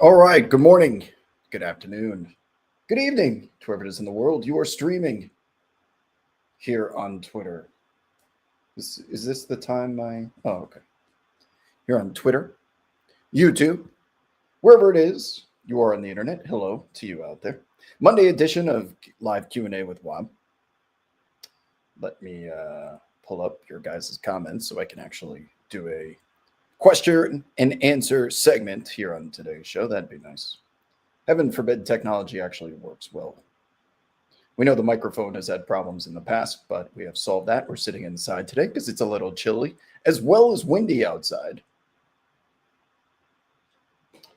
All right. Good morning. Good afternoon. Good evening to wherever it is in the world. You are streaming here on Twitter. Is this the time I? Oh, okay. Here on Twitter, YouTube, wherever it is you are on the internet. Hello to you out there. Monday edition of live Q&A with Wab. Let me pull up your guys' comments so I can actually do a question and answer segment here on today's show. That'd be nice. Heaven forbid technology actually works well. We know the microphone has had problems in the past, but we have solved that. We're sitting inside today because it's a little chilly, as well as windy outside.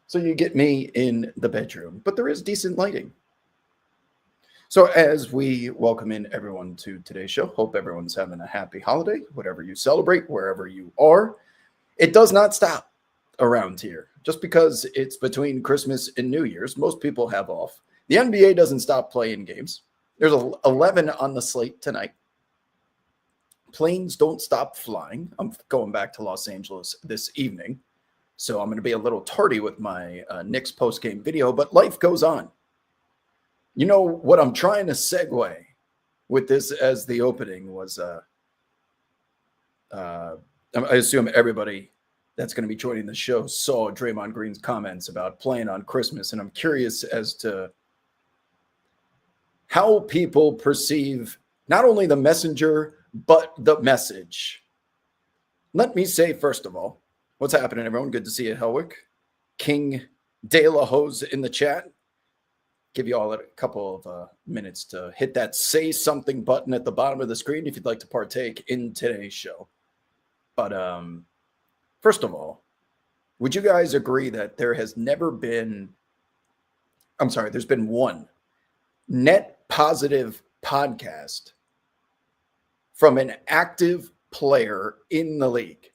So you get me in the bedroom, but there is decent lighting. So as we welcome in everyone to today's show, hope everyone's having a happy holiday, whatever you celebrate, wherever you are. It does not stop around here. Just because it's between Christmas and New Year's, most people have off. The NBA doesn't stop playing games. There's 11 on the slate tonight. Planes don't stop flying. I'm going back to Los Angeles this evening, so I'm going to be a little tardy with my Knicks post-game video, but life goes on. You know what I'm trying to segue with this as the opening was, I assume everybody that's going to be joining the show saw Draymond Green's comments about playing on Christmas, and I'm curious as to how people perceive not only the messenger, but the message. Let me say, first of all, what's happening, everyone? Good to see you, Helwick. King De La Hose in the chat. Give you all a couple of minutes to hit that say something button at the bottom of the screen if you'd like to partake in today's show. But first of all, would you guys agree that there has never been, there's been one net positive podcast from an active player in the league,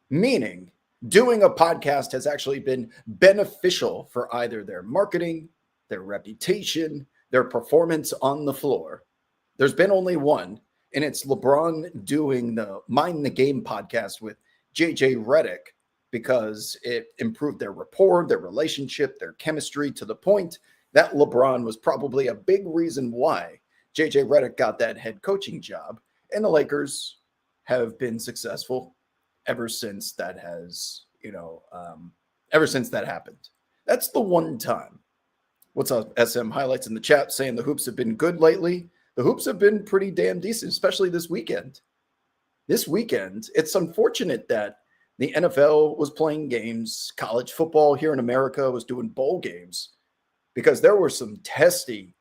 meaning doing a podcast has actually been beneficial for either their marketing, their reputation, their performance on the floor? There's been only one, and it's LeBron doing the Mind the Game podcast with JJ Redick because it improved their rapport, their relationship, their chemistry to the point that LeBron was probably a big reason why JJ Redick got that head coaching job. And the Lakers have been successful ever since that has, ever since that happened. That's the one time. What's up, SM Highlights in the chat saying the hoops have been good lately. The hoops have been pretty damn decent, especially this weekend. This weekend, it's unfortunate that the NFL was playing games, college football here in America was doing bowl games, because there were some testy,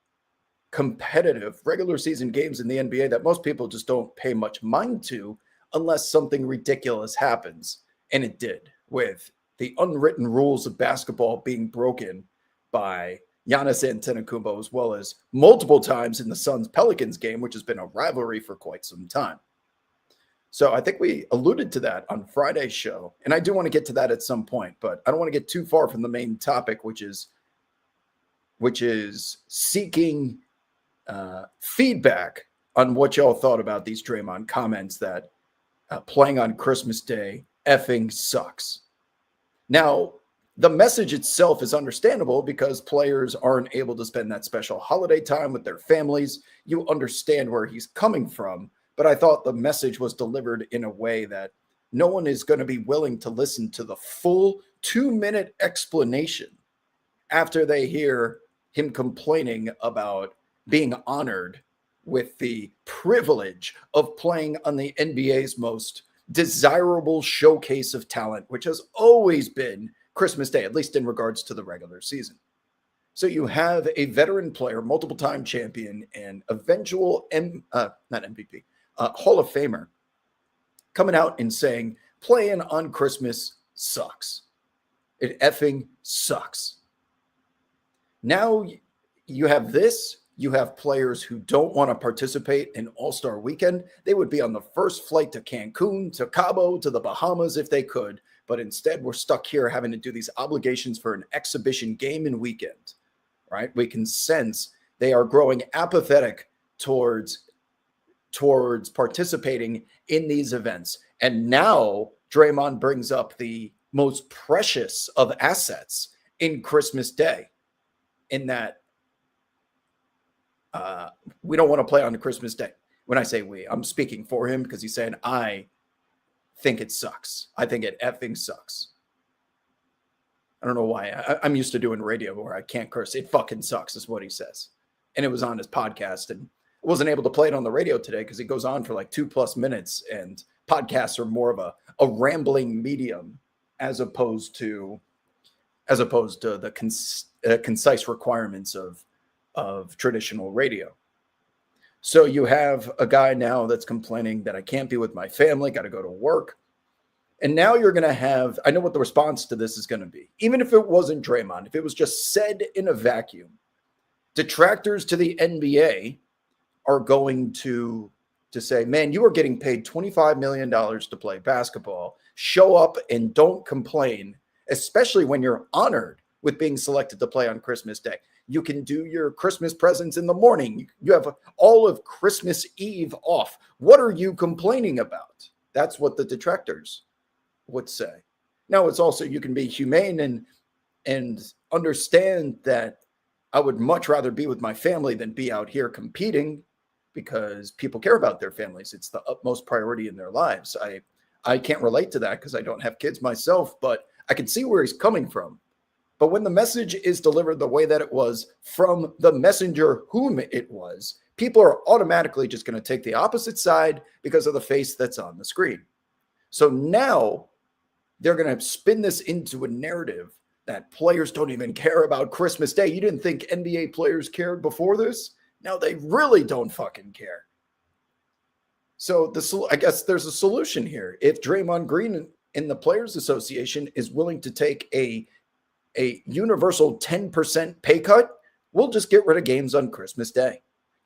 competitive regular season games in the NBA that most people just don't pay much mind to unless something ridiculous happens. And it did, with the unwritten rules of basketball being broken by Giannis Antetokounmpo, as well as multiple times in the Suns-Pelicans game, which has been a rivalry for quite some time. So I think we alluded to that on Friday's show, and I do want to get to that at some point, but I don't want to get too far from the main topic, which is seeking feedback on what y'all thought about these Draymond comments that playing on Christmas Day effing sucks. Now, the message itself is understandable because players aren't able to spend that special holiday time with their families. You understand where he's coming from, but I thought the message was delivered in a way that no one is going to be willing to listen to the full 2-minute explanation after they hear him complaining about being honored with the privilege of playing on the NBA's most desirable showcase of talent, which has always been Christmas Day, at least in regards to the regular season. So you have a veteran player, multiple time champion, and eventual Hall of Famer coming out and saying playing on Christmas sucks. It effing sucks. Now you have this. You have players who don't want to participate in All-Star Weekend. They would be on the first flight to Cancun, to Cabo, to the Bahamas if they could. But instead, we're stuck here having to do these obligations for an exhibition game and weekend, right? We can sense they are growing apathetic towards participating in these events. And now Draymond brings up the most precious of assets in Christmas Day, in that we don't want to play on Christmas Day. When I say we, I'm speaking for him because he's saying, I think it sucks. I think it effing sucks. I don't know why. I'm used to doing radio where I can't curse. It fucking sucks is what he says. And it was on his podcast, and I wasn't able to play it on the radio today because it goes on for like 2+ minutes, and podcasts are more of a rambling medium as opposed to the concise requirements of traditional radio. So you have a guy now that's complaining that I can't be with my family, got to go to work. And now you're going to have, I know what the response to this is going to be. Even if it wasn't Draymond, if it was just said in a vacuum, detractors to the NBA are going to say, man, you are getting paid $25 million to play basketball. Show up and don't complain, especially when you're honored with being selected to play on Christmas Day. You can do your Christmas presents in the morning. You have all of Christmas Eve off. What are you complaining about? That's what the detractors would say. Now, it's also, you can be humane and understand that I would much rather be with my family than be out here competing, because people care about their families. It's the utmost priority in their lives. I can't relate to that because I don't have kids myself, but I can see where he's coming from. But when the message is delivered the way that it was from the messenger whom it was, people are automatically just going to take the opposite side because of the face that's on the screen. So now they're going to spin this into a narrative that players don't even care about Christmas Day. You didn't think NBA players cared before this? Now they really don't fucking care. So I guess there's a solution here. If Draymond Green in the Players Association is willing to take a universal 10% pay cut, we'll just get rid of games on Christmas Day.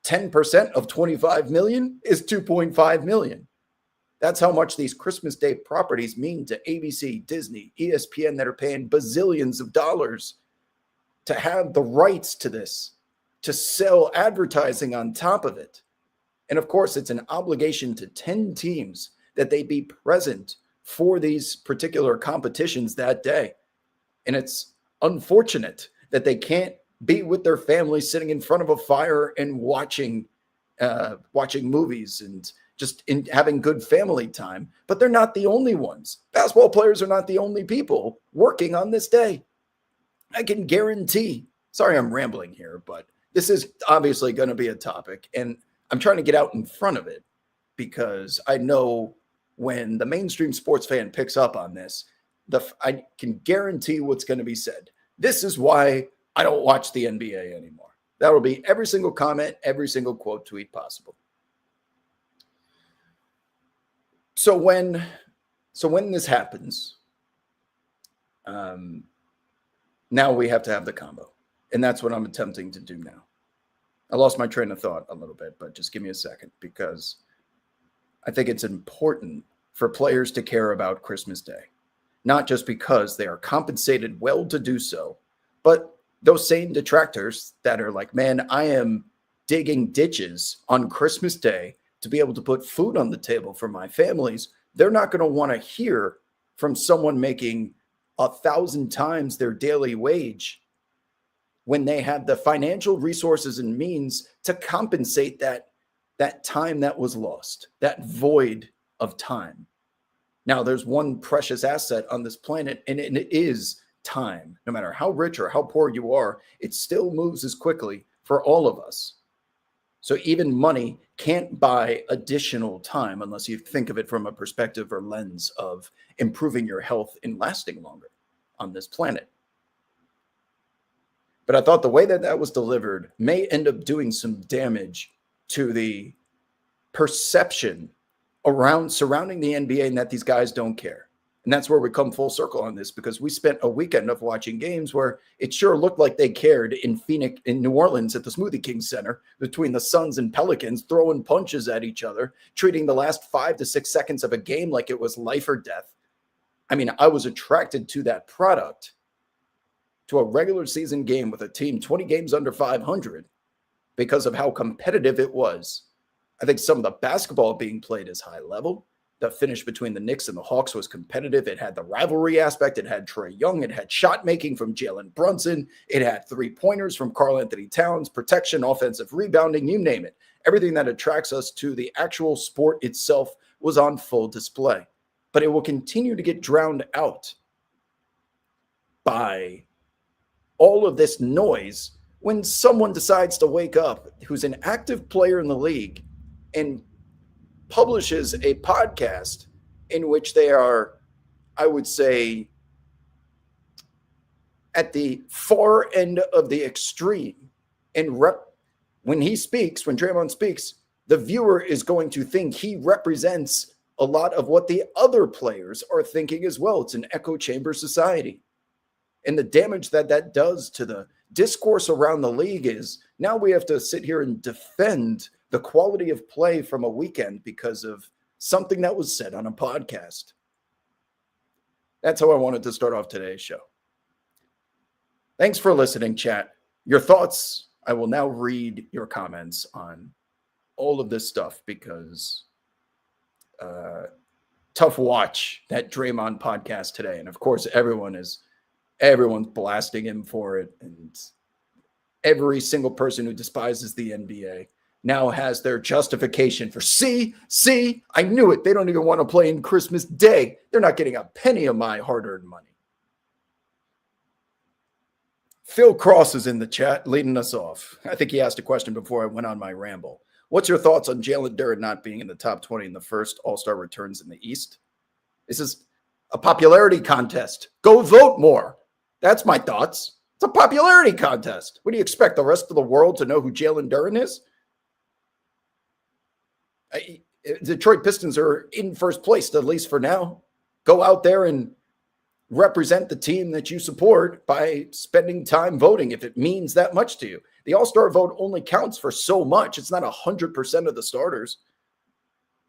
10% of 25 million is 2.5 million. That's how much these Christmas Day properties mean to ABC, Disney, ESPN, that are paying bazillions of dollars to have the rights to this, to sell advertising on top of it. And of course, it's an obligation to 10 teams that they be present for these particular competitions that day. And it's unfortunate that they can't be with their families sitting in front of a fire and watching movies and just having good family time. But they're not the only ones. Basketball players are not the only people working on this day. I can guarantee, sorry I'm rambling here, but this is obviously going to be a topic, and I'm trying to get out in front of it because I know when the mainstream sports fan picks up on this, I can guarantee what's going to be said. This is why I don't watch the NBA anymore. That will be every single comment, every single quote tweet possible. So when this happens, now we have to have the combo. And that's what I'm attempting to do now. I lost my train of thought a little bit, but just give me a second, because I think it's important for players to care about Christmas Day. Not just because they are compensated well to do so, but those same detractors that are like, man, I am digging ditches on Christmas Day to be able to put food on the table for my families. They're not going to want to hear from someone making 1,000 times their daily wage when they have the financial resources and means to compensate that time that was lost, that void of time. Now, there's one precious asset on this planet, and it is time. No matter how rich or how poor you are, it still moves as quickly for all of us. So even money can't buy additional time unless you think of it from a perspective or lens of improving your health and lasting longer on this planet. But I thought the way that was delivered may end up doing some damage to the perception surrounding the NBA, and that these guys don't care. And that's where we come full circle on this, because we spent a weekend of watching games where it sure looked like they cared in New Orleans at the Smoothie King Center between the Suns and Pelicans, throwing punches at each other, treating the last 5 to 6 seconds of a game like it was life or death. I mean, I was attracted to that product, to a regular season game with a team 20 games under 500, because of how competitive it was. I think some of the basketball being played is high level. The finish between the Knicks and the Hawks was competitive. It had the rivalry aspect. It had Trae Young. It had shot making from Jalen Brunson. It had 3-pointers from Karl-Anthony Towns, protection, offensive rebounding, you name it. Everything that attracts us to the actual sport itself was on full display. But it will continue to get drowned out by all of this noise when someone decides to wake up who's an active player in the league and publishes a podcast in which they are, I would say, at the far end of the extreme. And when he speaks, when Draymond speaks, the viewer is going to think he represents a lot of what the other players are thinking as well. It's an echo chamber society. And the damage that that does to the discourse around the league is now we have to sit here and defend the quality of play from a weekend because of something that was said on a podcast. That's how I wanted to start off today's show. Thanks for listening, chat. Your thoughts, I will now read your comments on all of this stuff because tough watch, that Draymond podcast today. And of course, everyone's blasting him for it. And every single person who despises the NBA now has their justification for, see, I knew it. They don't even want to play in Christmas Day. They're not getting a penny of my hard-earned money. Phil Cross is in the chat leading us off. I think he asked a question before I went on my ramble. What's your thoughts on Jalen Duren not being in the top 20 in the first All-Star returns in the East? This is a popularity contest. Go vote more. That's my thoughts. It's a popularity contest. What do you expect, the rest of the world to know who Jalen Duren is? Detroit Pistons are in first place, at least for now. Go out there and represent the team that you support by spending time voting if it means that much to you. The All-Star vote only counts for so much. It's not 100% of the starters.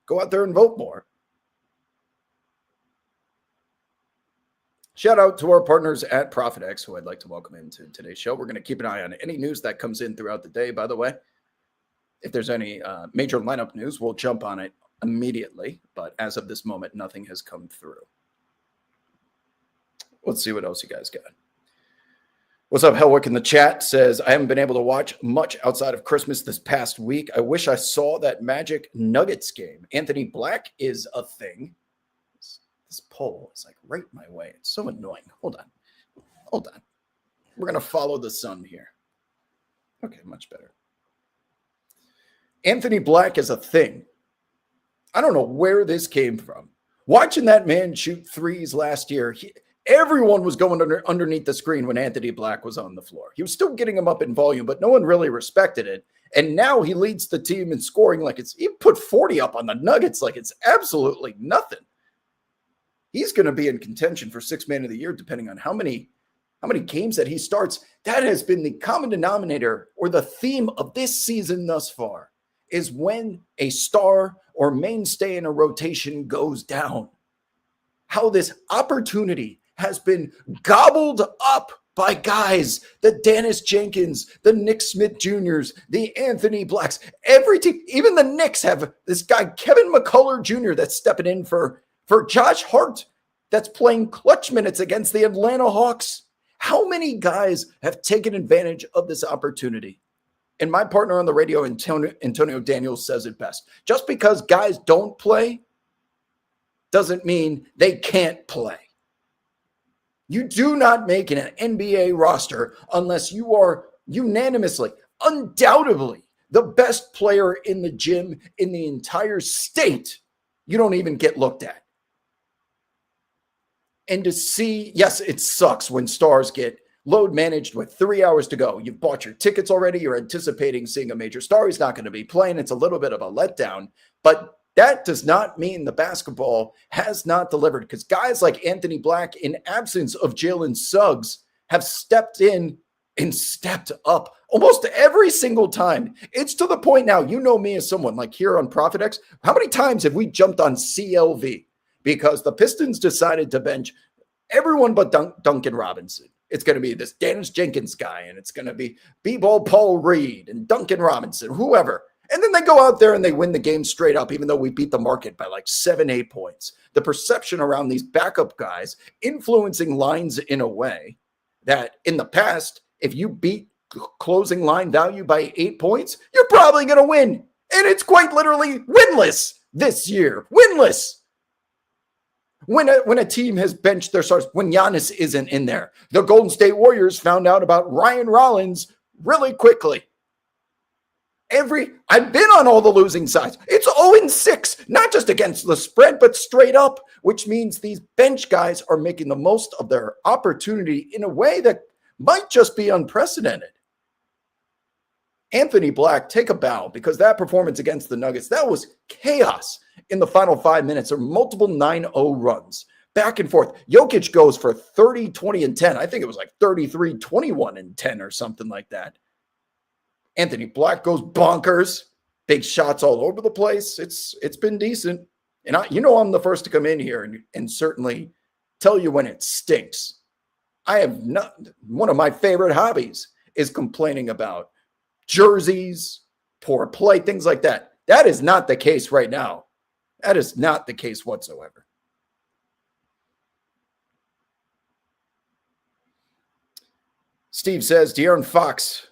Go out there and vote more. Shout out to our partners at ProfitX, who I'd like to welcome into today's show. We're going to keep an eye on any news that comes in throughout the day, by the way. If there's any major lineup news, we'll jump on it immediately. But as of this moment, nothing has come through. Let's see what else you guys got. What's up, Hellwick in the chat says, I haven't been able to watch much outside of Christmas this past week. I wish I saw that Magic Nuggets game. Anthony Black is a thing. This poll is like right my way. It's so annoying. Hold on. We're going to follow the sun here. Okay, much better. Anthony Black is a thing. I don't know where this came from. Watching that man shoot threes last year, everyone was going underneath the screen when Anthony Black was on the floor. He was still getting him up in volume, but no one really respected it. And now he leads the team in scoring like he put 40 up on the Nuggets like it's absolutely nothing. He's going to be in contention for Sixth Man of the Year, depending on how many games that he starts. That has been the common denominator or the theme of this season thus far, is when a star or mainstay in a rotation goes down, how this opportunity has been gobbled up by guys, the Dennis Jenkins, the Nick Smith Jr.'s, the Anthony Blacks, every team, even the Knicks have this guy, Kevin McCullough Jr., that's stepping in for Josh Hart, that's playing clutch minutes against the Atlanta Hawks. How many guys have taken advantage of this opportunity? And my partner on the radio, Antonio Daniels, says it best. Just because guys don't play doesn't mean they can't play. You do not make an NBA roster unless you are unanimously, undoubtedly, the best player in the gym in the entire state. You don't even get looked at. And to see, yes, it sucks when stars get load managed with 3 hours to go. You've bought your tickets already. You're anticipating seeing a major star. He's not going to be playing. It's a little bit of a letdown. But that does not mean the basketball has not delivered, because guys like Anthony Black, in absence of Jalen Suggs, have stepped in and stepped up almost every single time. It's to the point now, you know me as someone like here on ProfitX, how many times have we jumped on CLV because the Pistons decided to bench everyone but Duncan Robinson? It's going to be this Dennis Jenkins guy, and it's going to be B-Ball Paul Reed and Duncan Robinson, whoever. And then they go out there and they win the game straight up, even though we beat the market by like 7-8 points. The perception around these backup guys influencing lines in a way that in the past, if you beat closing line value by 8 points, you're probably going to win. And it's quite literally winless this year. Winless. When a team has benched their stars, when Giannis isn't in there, the Golden State Warriors found out about Ryan Rollins really quickly. I've been on all the losing sides. It's 0-6, not just against the spread, but straight up, which means these bench guys are making the most of their opportunity in a way that might just be unprecedented. Anthony Black, take a bow, because that performance against the Nuggets, that was chaos in the final 5 minutes. There were multiple 9-0 runs, back and forth. Jokic goes for 30, 20, and 10. I think it was like 33, 21, and 10 or something like that. Anthony Black goes bonkers. Big shots all over the place. It's been decent. And I'm the first to come in here and certainly tell you when it stinks. One of my favorite hobbies is complaining about jerseys, poor play, things like that. That is not the case right now. That is not the case whatsoever. Steve says De'Aaron Fox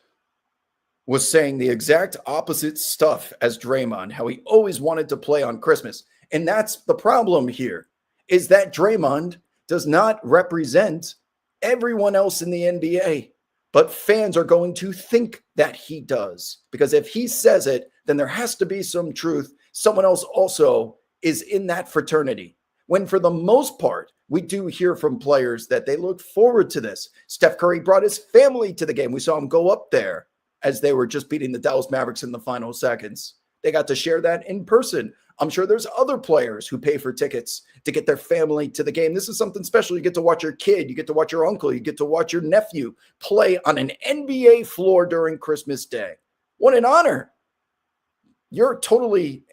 was saying the exact opposite stuff as Draymond, how he always wanted to play on Christmas. And that's the problem here, is that Draymond does not represent everyone else in the NBA. But fans are going to think that he does, because if he says it, then there has to be some truth. Someone else also is in that fraternity. When for the most part, we do hear from players that they look forward to this. Steph Curry brought his family to the game. We saw him go up there as they were just beating the Dallas Mavericks in the final seconds. They got to share that in person. I'm sure there's other players who pay for tickets to get their family to the game. This is something special. You get to watch your kid, you get to watch your uncle, you get to watch your nephew play on an NBA floor during Christmas Day. What an honor. You're totally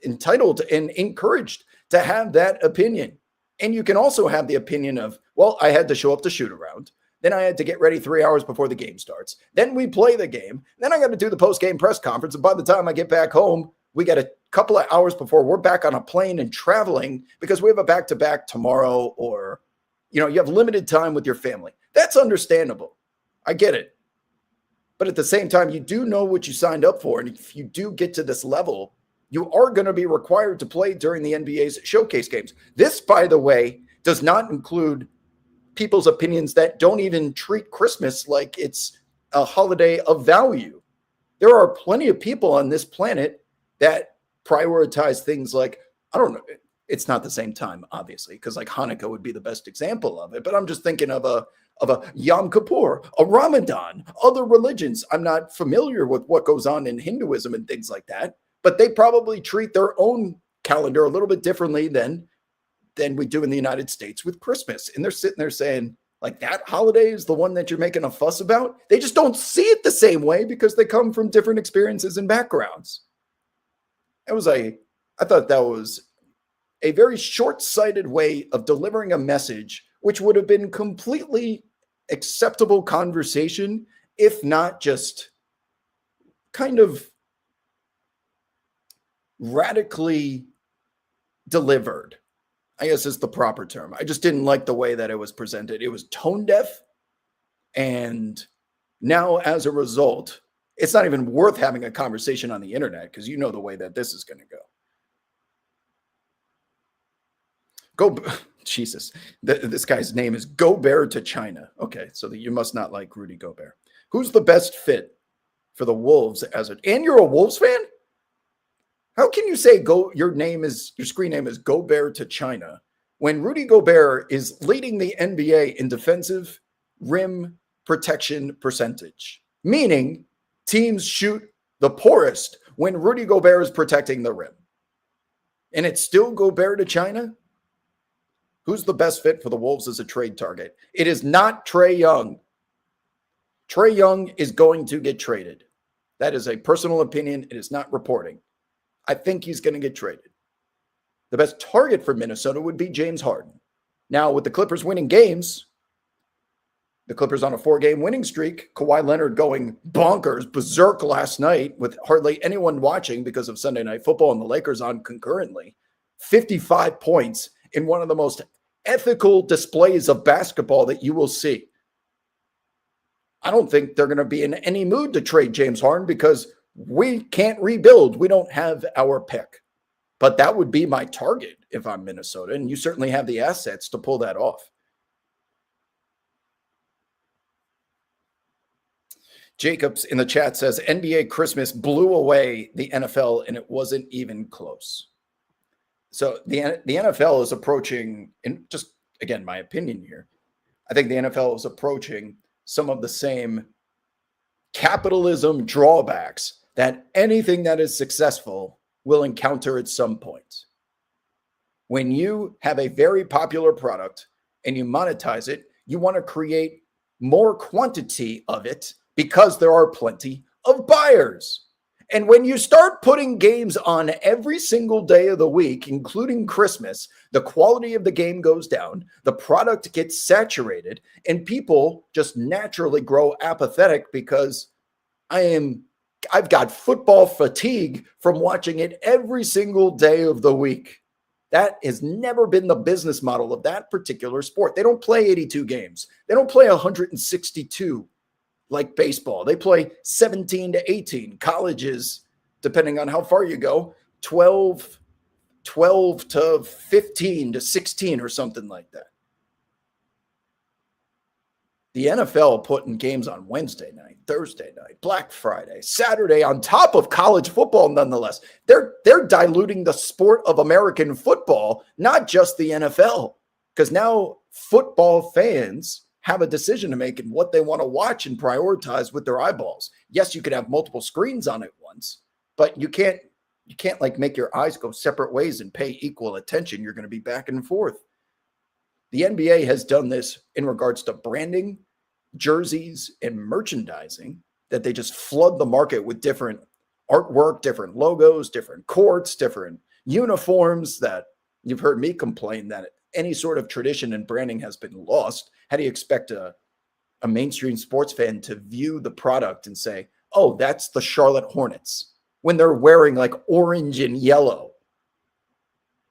entitled and encouraged to have that opinion. And you can also have the opinion of, well, I had to show up to shoot around. Then I had to get ready 3 hours before the game starts. Then we play the game. Then I got to do the post-game press conference. And by the time I get back home, we got a couple of hours before we're back on a plane and traveling because we have a back-to-back tomorrow, or, you have limited time with your family. That's understandable. I get it. But at the same time, you do know what you signed up for. And if you do get to this level, you are going to be required to play during the NBA's showcase games. This, by the way, does not include people's opinions that don't even treat Christmas like it's a holiday of value. There are plenty of people on this planet that prioritize things like, I don't know, it's not the same time, obviously, because like Hanukkah would be the best example of it. But I'm just thinking of a Yom Kippur, a Ramadan, other religions. I'm not familiar with what goes on in Hinduism and things like that, but they probably treat their own calendar a little bit differently than we do in the United States with Christmas. And they're sitting there saying, like, that holiday is the one that you're making a fuss about. They just don't see it the same way because they come from different experiences and backgrounds. I thought that was a very short-sighted way of delivering a message, which would have been completely acceptable conversation, if not just kind of radically delivered, I guess is the proper term. I just didn't like the way that it was presented. It was tone deaf. And now as a result, it's not even worth having a conversation on the internet because you know the way that this is going to go. Jesus. This guy's name is Gobert to China. Okay, so that you must not like Rudy Gobert. Who's the best fit for the Wolves and you're a Wolves fan? How can you say your screen name is Gobert to China when Rudy Gobert is leading the NBA in defensive rim protection percentage? Meaning teams shoot the poorest when Rudy Gobert is protecting the rim. And it's still Gobert to China? Who's the best fit for the Wolves as a trade target? It is not Trae Young. Trae Young is going to get traded. That is a personal opinion. It is not reporting. I think he's going to get traded. The best target for Minnesota would be James Harden. Now, with the Clippers winning games, The Clippers on a 4-game winning streak. Kawhi Leonard going bonkers, berserk last night with hardly anyone watching because of Sunday Night Football and the Lakers on concurrently. 55 points in one of the most ethical displays of basketball that you will see. I don't think they're going to be in any mood to trade James Harden because we can't rebuild. We don't have our pick. But that would be my target if I'm Minnesota, and you certainly have the assets to pull that off. Jacobs in the chat says NBA Christmas blew away the NFL and it wasn't even close. So the NFL is approaching, and just again, my opinion here, I think the NFL is approaching some of the same capitalism drawbacks that anything that is successful will encounter at some point. When you have a very popular product and you monetize it, you want to create more quantity of it because there are plenty of buyers. And when you start putting games on every single day of the week, including Christmas, the quality of the game goes down, the product gets saturated, and people just naturally grow apathetic because I've got football fatigue from watching it every single day of the week. That has never been the business model of that particular sport. They don't play 82 games. They don't play 162 like baseball. They play 17 to 18. Colleges, depending on how far you go, 12 to 15 to 16 or something like that. The NFL putting games on Wednesday night, Thursday night, Black Friday, Saturday on top of college football nonetheless. They're diluting the sport of American football, not just the NFL, because now football fans have a decision to make in what they want to watch and prioritize with their eyeballs. Yes, you could have multiple screens on at once, but you can't like make your eyes go separate ways and pay equal attention. You're going to be back and forth. The NBA has done this in regards to branding, jerseys, and merchandising, that they just flood the market with different artwork, different logos, different courts, different uniforms, that you've heard me complain that any sort of tradition and branding has been lost. How do you expect a mainstream sports fan to view the product and say, oh, that's the Charlotte Hornets, when they're wearing like orange and yellow?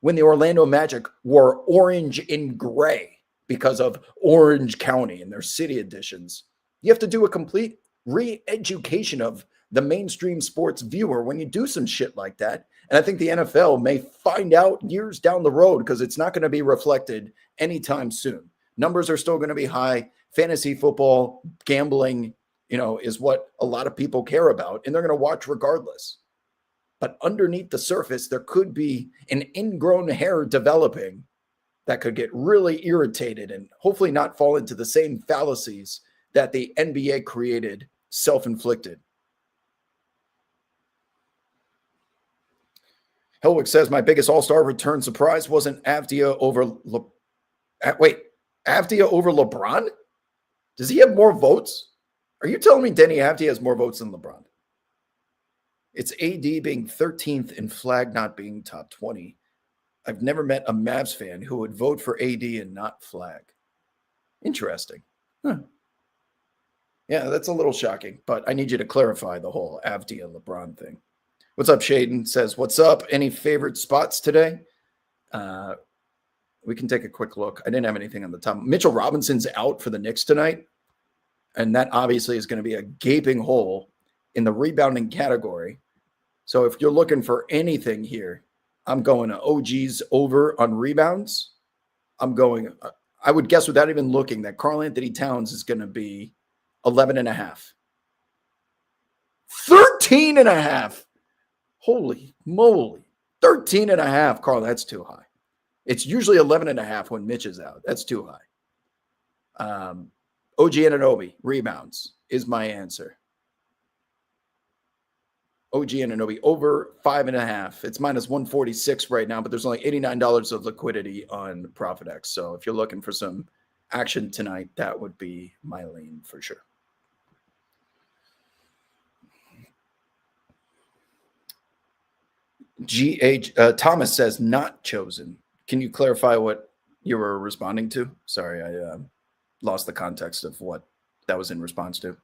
When the Orlando Magic wore orange and gray because of Orange County and their city editions. You have to do a complete re-education of the mainstream sports viewer when you do some shit like that. And I think the NFL may find out years down the road, because it's not going to be reflected anytime soon. Numbers are still going to be high. Fantasy football, gambling, is what a lot of people care about, and they're going to watch regardless. But underneath the surface, there could be an ingrown hair developing that could get really irritated and hopefully not fall into the same fallacies that the NBA created, self-inflicted. Helwick says, my biggest all-star return surprise wasn't Avdia over Avdia over LeBron? Does he have more votes? Are you telling me Denny Avdia has more votes than LeBron? It's AD being 13th and Flag not being top 20. I've never met a Mavs fan who would vote for AD and not Flag. Interesting. Huh. Yeah, that's a little shocking, but I need you to clarify the whole Avdia LeBron thing. What's up, Shaden? Says, what's up? Any favorite spots today? We can take a quick look. I didn't have anything on the top. Mitchell Robinson's out for the Knicks tonight, and that obviously is going to be a gaping hole in the rebounding category. So if you're looking for anything here, I'm going to OG's over on rebounds. I would guess without even looking that Karl-Anthony Towns is going to be 11.5. 13.5. Holy moly. 13.5, Carl, that's too high. It's usually 11.5 when Mitch is out. That's too high. OG Anunoby, rebounds, is my answer. OG Anunoby over 5.5. It's minus 146 right now, but there's only $89 of liquidity on ProfitX. So if you're looking for some action tonight, that would be my lane for sure. Thomas says not chosen. Can you clarify what you were responding to? Sorry, lost the context of what that was in response to.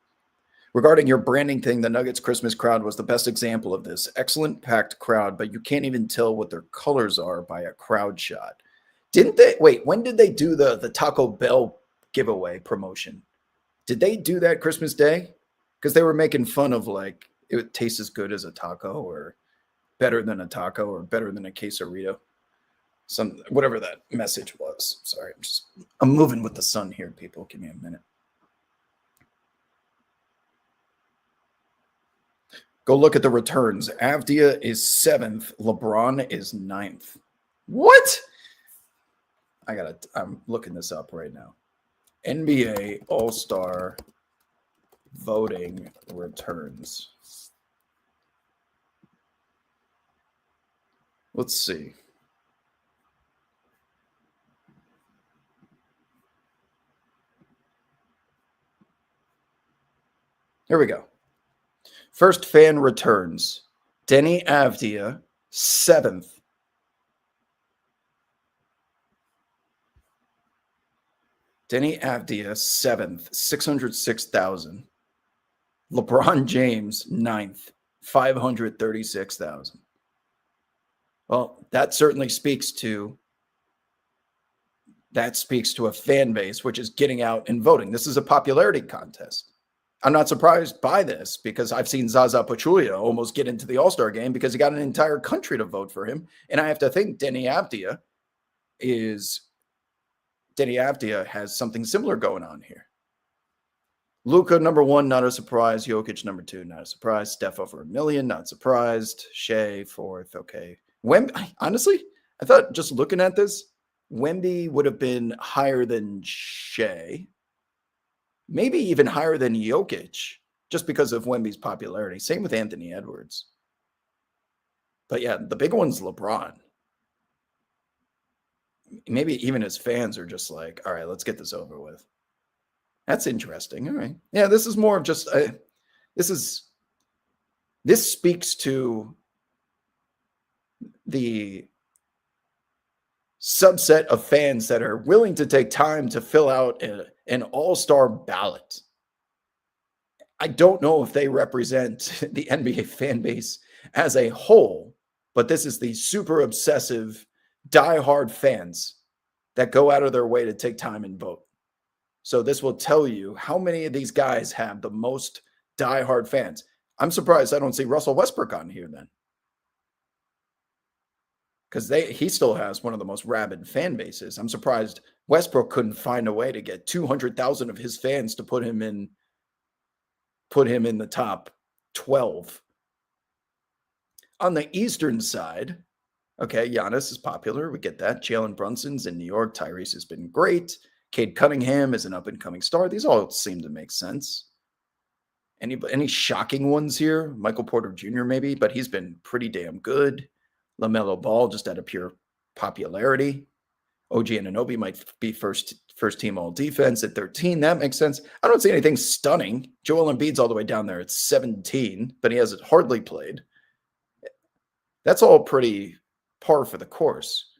Regarding your branding thing, the Nuggets Christmas crowd was the best example of this. Excellent packed crowd, but you can't even tell what their colors are by a crowd shot. Didn't they? Wait, when did they do the Taco Bell giveaway promotion? Did they do that Christmas Day? Because they were making fun of like it tastes as good as a taco or better than a taco or better than a quesarito. Some whatever that message was. Sorry, I'm moving with the sun here, people. Give me a minute. Go look at the returns. Avdia is 7th. LeBron is 9th. What? I'm looking this up right now. NBA All-Star voting returns. Let's see. Here we go. First fan returns. Denny Avdia, 7th. Denny Avdia, 7th, 606,000. LeBron James, 9th, 536,000. Well, that certainly speaks to a fan base which is getting out and voting. This is a popularity contest. I'm not surprised by this because I've seen Zaza Pachulia almost get into the All-Star game because he got an entire country to vote for him. And I have to think Denny Avdia has something similar going on here. Luka, number 1, not a surprise. Jokic, number 2, not a surprise. Steph over 1 million, not surprised. Shea, 4th, okay. Honestly, I thought just looking at this, Wemby would have been higher than Shea. Maybe even higher than Jokic, just because of Wemby's popularity. Same with Anthony Edwards. But yeah, the big one's LeBron. Maybe even his fans are just like, all right, let's get this over with. That's interesting. All right. Yeah, this is more of just this speaks to the subset of fans that are willing to take time to fill out an all-star ballot. I don't know if they represent the NBA fan base as a whole, but this is the super obsessive, diehard fans that go out of their way to take time and vote. So this will tell you how many of these guys have the most diehard fans. I'm surprised I don't see Russell Westbrook on here then. Because he still has one of the most rabid fan bases. I'm surprised Westbrook couldn't find a way to get 200,000 of his fans to put him in the top 12. On the Eastern side, okay, Giannis is popular. We get that. Jalen Brunson's in New York. Tyrese has been great. Cade Cunningham is an up-and-coming star. These all seem to make sense. Any shocking ones here? Michael Porter Jr. maybe, but he's been pretty damn good. LaMelo Ball just out of pure popularity. OG Anunoby might be first team all defense at 13. That makes sense. I don't see anything stunning. Joel Embiid's all the way down there at 17, but he hasn't hardly played. That's all pretty par for the course.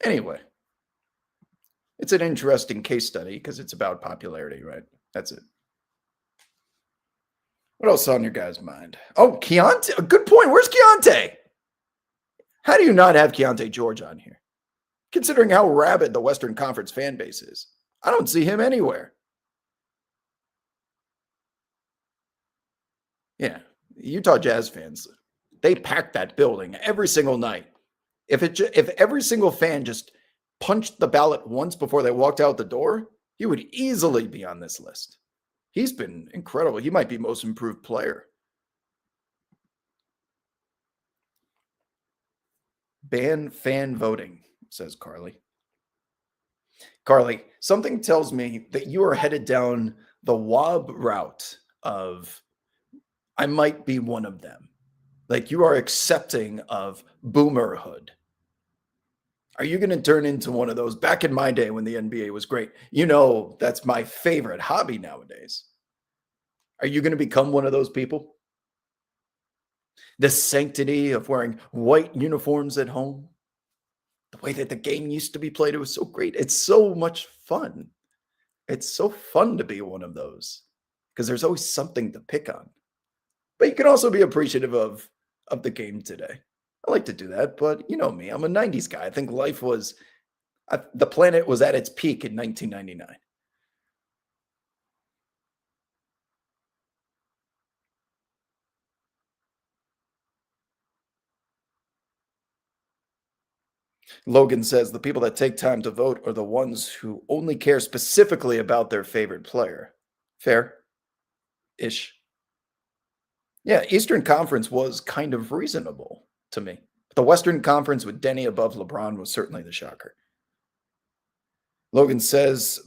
Anyway, it's an interesting case study because it's about popularity, right? That's it. What else on your guys' mind? Oh, Keontae. A good point. Where's Keontae? How do you not have Keontae George on here? Considering how rabid the Western Conference fan base is. I don't see him anywhere. Yeah, Utah Jazz fans, they packed that building every single night. If every single fan just punched the ballot once before they walked out the door, he would easily be on this list. He's been incredible. He might be most improved player. Ban fan voting, says Carly. Carly, something tells me that you are headed down the WOB route of I might be one of them. Like you are accepting of boomerhood. Are you going to turn into one of those? Back in my day when the NBA was great, that's my favorite hobby nowadays. Are you going to become one of those people? The sanctity of wearing white uniforms at home, The way that the game used to be played, it was so great. It's so much fun. It's so fun to be one of those because there's always something to pick on. But you can also be appreciative of the game today. I like to do that, but you know me, I'm a 90s guy. I think life was the planet was at its peak in 1999. Logan says the people that take time to vote are the ones who only care specifically about their favorite player. Fair ish. Yeah, Eastern Conference was kind of reasonable to me. The Western Conference with Denny above LeBron was certainly the shocker. Logan says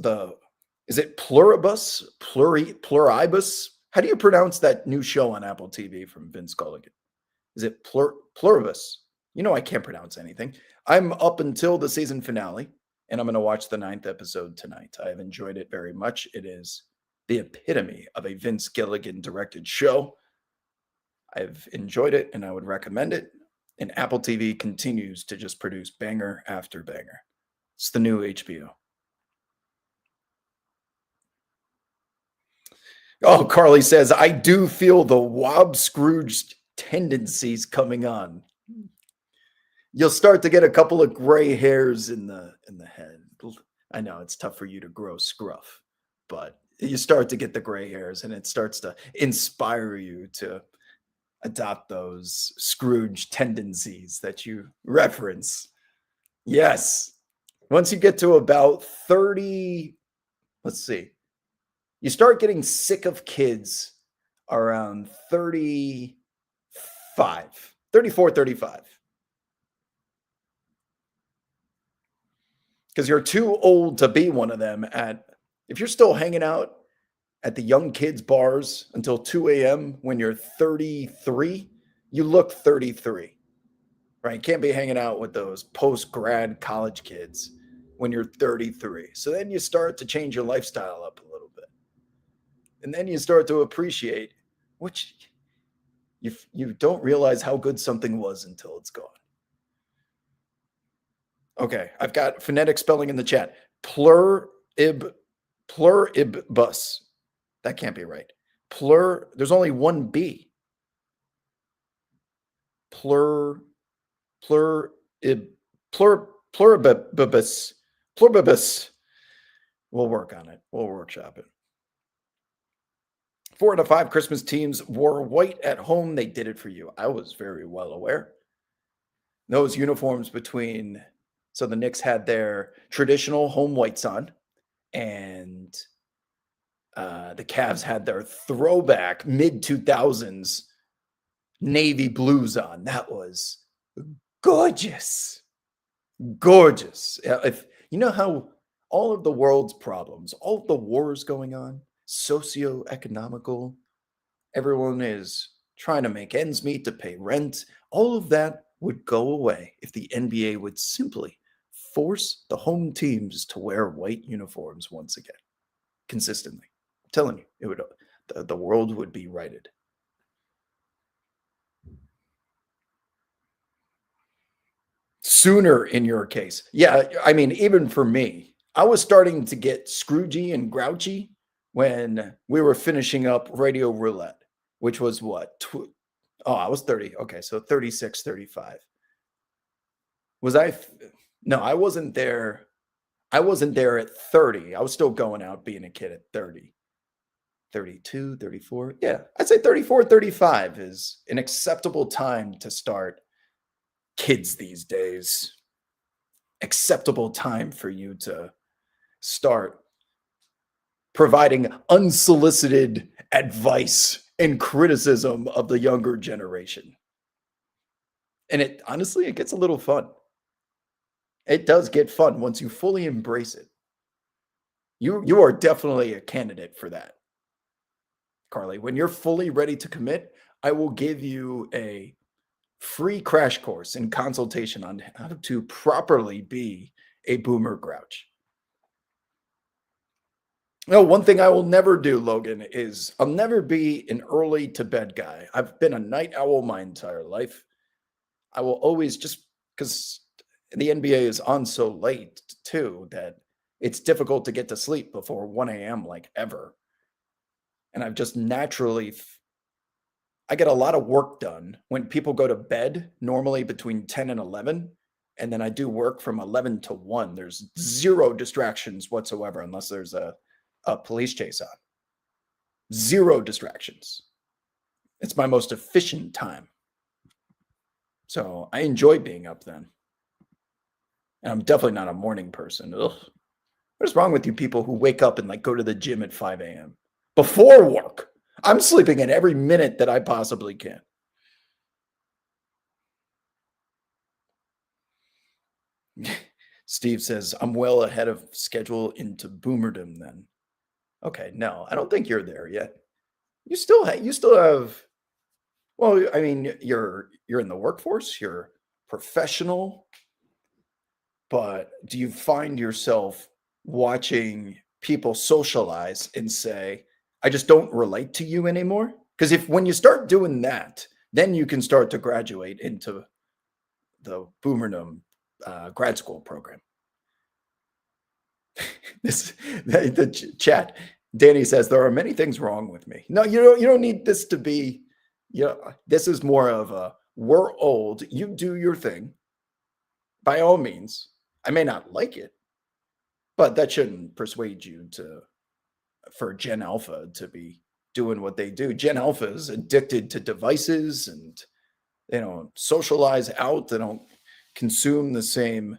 is it pluribus? How do you pronounce that new show on Apple TV from Vince Gilligan? Is it pluribus? You know I can't pronounce anything. I'm up until the season finale, and I'm going to watch the 9th episode tonight. I have enjoyed it very much. It is the epitome of a Vince Gilligan directed show. I've enjoyed it, and I would recommend it. And Apple TV continues to just produce banger after banger. It's the new HBO. Oh, Carly says, I do feel the Wob Scrooge tendencies coming on. You'll start to get a couple of gray hairs in the head. I know it's tough for you to grow scruff, but you start to get the gray hairs and it starts to inspire you to adopt those Scrooge tendencies that you reference. Yes. Once you get to about 30, let's see. You start getting sick of kids around 34, 35. Because you're too old to be one of them if you're still hanging out at the young kids bars until 2 a.m. when you're 33, you look 33, right? You can't be hanging out with those post-grad college kids when you're 33. So then you start to change your lifestyle up a little bit. And then you start to appreciate, which you don't realize how good something was until it's gone. Okay, I've got phonetic spelling in the chat. Pluribus. That can't be right. There's only one B. Pluribus. We'll work on it. We'll workshop it. 4 out of 5 Christmas teams wore white at home. They did it for you. I was very well aware. Those uniforms so the Knicks had their traditional home whites on, and the Cavs had their throwback mid-2000s navy blues on. That was gorgeous. Gorgeous. If you know how all of the world's problems, all of the wars going on, socio-economical, everyone is trying to make ends meet to pay rent, all of that would go away if the NBA would simply force the home teams to wear white uniforms once again, consistently. I'm telling you, the world would be righted. Sooner in your case. Yeah, I mean, even for me, I was starting to get Scroogey and grouchy when we were finishing up Radio Roulette, which was what? I was 30. Okay, so 36, 35. Was I? No, I wasn't there. I wasn't there at 30. I was still going out being a kid at 30. 32, 34. Yeah, I'd say 34, 35 is an acceptable time to start kids these days. Acceptable time for you to start providing unsolicited advice and criticism of the younger generation. And it gets a little fun. It does get fun once you fully embrace it. You are definitely a candidate for that, Carly. When you're fully ready to commit, I will give you a free crash course and consultation on how to properly be a boomer grouch. No, one thing I will never do, Logan, is I'll never be an early to bed guy. I've been a night owl my entire life. I will always, just because the NBA is on so late too that it's difficult to get to sleep before 1 a.m. like ever. And I've just naturally I get a lot of work done when people go to bed, normally between 10 and 11, and then I do work from 11 to 1. There's zero distractions whatsoever unless there's a police chase on. Zero distractions. It's my most efficient time. So I enjoy being up then. And I'm definitely not a morning person. Ugh. What is wrong with you people who wake up and like go to the gym at 5 a.m. before work? I'm sleeping in every minute that I possibly can. Steve says, I'm well ahead of schedule into boomerdom then. Okay, no, I don't think you're there yet. You still have, well, I mean, you're in the workforce, you're professional, but do you find yourself watching people socialize and say, I just don't relate to you anymore? Because when you start doing that, then you can start to graduate into the boomerdom grad school program. The chat, Danny says there are many things wrong with me. No, you don't need this to be. This is more of a we're old. You do your thing. By all means, I may not like it, but that shouldn't persuade you for Gen Alpha to be doing what they do. Gen Alpha is addicted to devices and they don't socialize out. They don't consume the same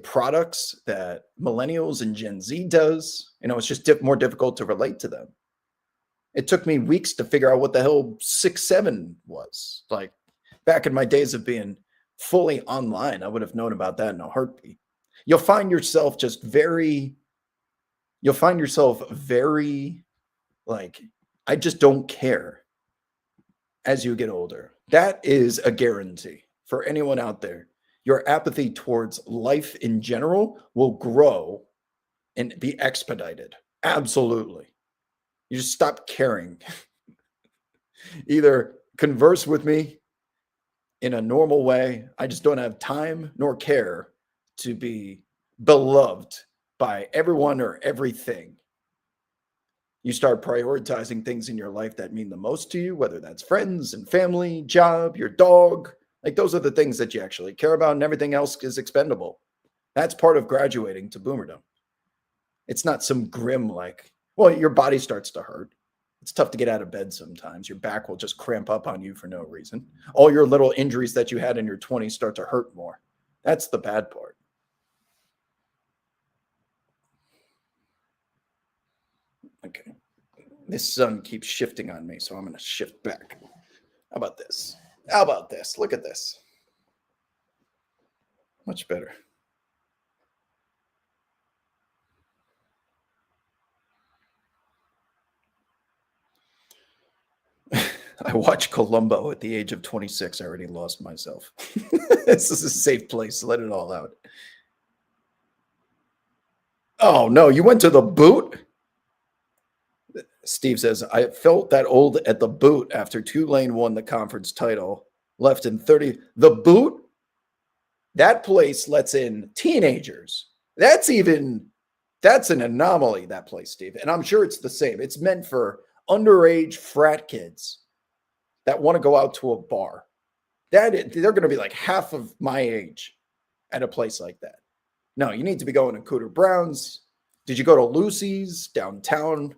products that millennials and Gen Z does. It's just more difficult to relate to them. It took me weeks to figure out what the hell 6-7 was. Like back in my days of being fully online, I would have known about that in a heartbeat. You'll find yourself very like, I just don't care as you get older. That is a guarantee for anyone out there. Your apathy towards life in general will grow and be expedited. Absolutely. You just stop caring. Either converse with me in a normal way. I just don't have time nor care to be beloved by everyone or everything. You start prioritizing things in your life that mean the most to you, whether that's friends and family, job, your dog. Like those are the things that you actually care about, and everything else is expendable. That's part of graduating to boomerdom. It's not some grim your body starts to hurt. It's tough to get out of bed sometimes. Your back will just cramp up on you for no reason. All your little injuries that you had in your 20s start to hurt more. That's the bad part. Okay. This sun keeps shifting on me, so I'm going to shift back. How about this? Look at this. Much better. I watched Columbo at the age of 26. I already lost myself. This is a safe place. Let it all out. Oh, no. You went to the boot? Steve says, I felt that old at the boot after Tulane won the conference title. Left in 30. The boot? That place lets in teenagers. That's an anomaly, that place, Steve. And I'm sure it's the same. It's meant for underage frat kids that want to go out to a bar. They're going to be like half of my age at a place like that. No, you need to be going to Cooter Brown's. Did you go to Lucy's downtown?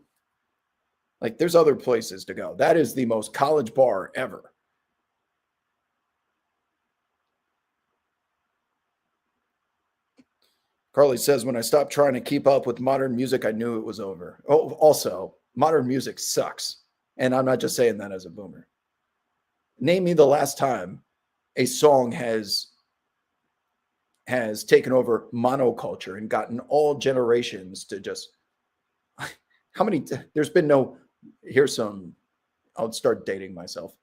Like there's other places to go. That is the most college bar ever. Carly says, when I stopped trying to keep up with modern music, I knew it was over. Oh, also, modern music sucks. And I'm not just saying that as a boomer. Name me the last time a song has taken over monoculture and gotten all generations to just, there's been no, I'll start dating myself.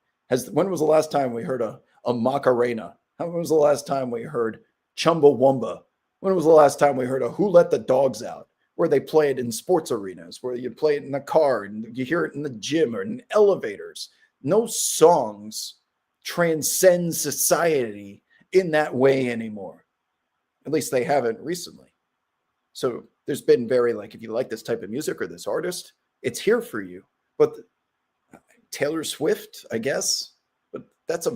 When was the last time we heard a Macarena? When was the last time we heard Chumbawamba? When was the last time we heard a Who Let the Dogs Out? Where they play it in sports arenas, where you play it in the car and you hear it in the gym or in elevators. No songs transcend society in that way anymore. At least they haven't recently. So there's been very like, if you like this type of music or this artist, it's here for you. But Taylor Swift, I guess, but that's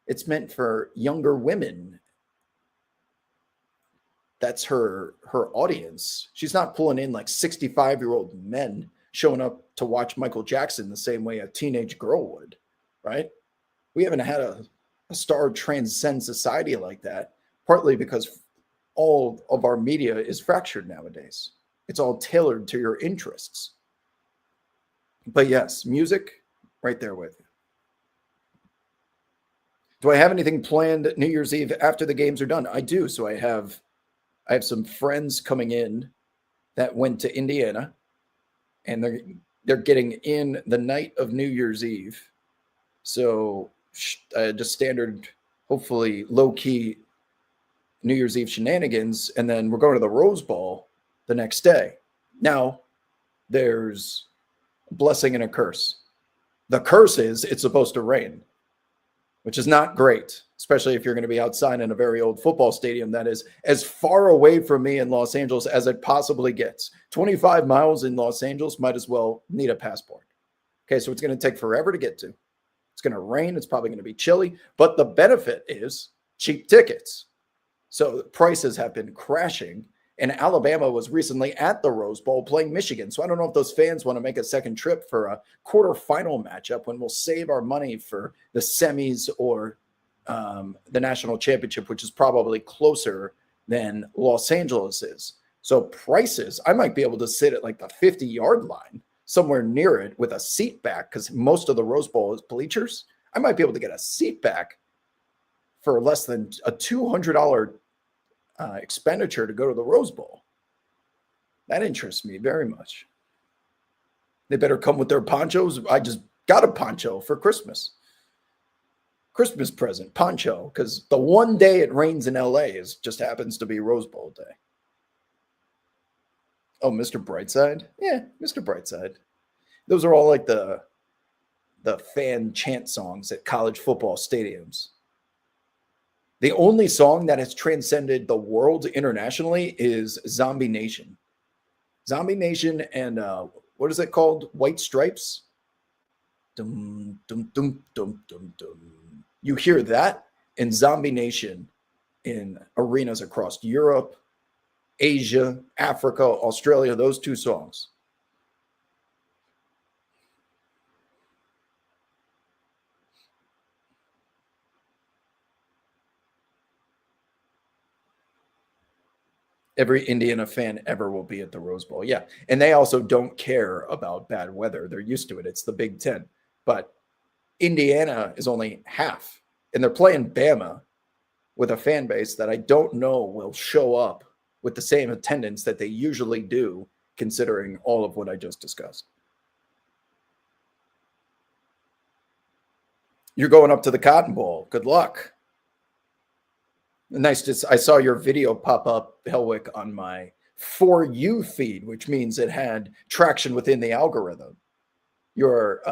it's meant for younger women. That's her audience. She's not pulling in like 65-year-old men showing up to watch Michael Jackson the same way a teenage girl would, right? We haven't had a star transcend society like that, partly because all of our media is fractured nowadays. It's all tailored to your interests. But yes, music, right there with you. Do I have anything planned New Year's Eve after the games are done? I do. So I have some friends coming in that went to Indiana, and they're getting in the night of New Year's Eve. So just standard, hopefully low key New Year's Eve shenanigans, and then we're going to the Rose Bowl the next day. Now, there's a blessing and a curse. The curse is it's supposed to rain, which is not great, especially if you're going to be outside in a very old football stadium that is as far away from me in Los Angeles as it possibly gets. 25 miles in Los Angeles might as well need a passport. Okay, so it's going to take forever to get to. It's going to rain. It's probably going to be chilly, but the benefit is cheap tickets. So prices have been crashing, and Alabama was recently at the Rose Bowl playing Michigan. So I don't know if those fans want to make a second trip for a quarterfinal matchup when we'll save our money for the semis or the national championship, which is probably closer than Los Angeles is. So prices, I might be able to sit at like the 50-yard line, somewhere near it with a seat back, because most of the Rose Bowl is bleachers. I might be able to get a seat back for less than a $200 expenditure to go to the Rose Bowl. That interests me very much. They better come with their ponchos. I just got a poncho for Christmas. Christmas present, poncho, because the one day it rains in LA just happens to be Rose Bowl day. Oh, Mr. Brightside? Yeah, Mr. Brightside. Those are all like the fan chant songs at college football stadiums. The only song that has transcended the world internationally is Zombie Nation. Zombie Nation and what is it called? White Stripes? Dum, dum, dum, dum, dum, dum. You hear that in Zombie Nation in arenas across Europe, Asia, Africa, Australia, those two songs. Every Indiana fan ever will be at the Rose Bowl. Yeah. And they also don't care about bad weather. They're used to it. It's the Big Ten. But Indiana is only half. And they're playing Bama with a fan base that I don't know will show up with the same attendance that they usually do, considering all of what I just discussed. You're going up to the Cotton Bowl. Good luck. Nice. I saw your video pop up, Helwick, on my For You feed, which means it had traction within the algorithm. You're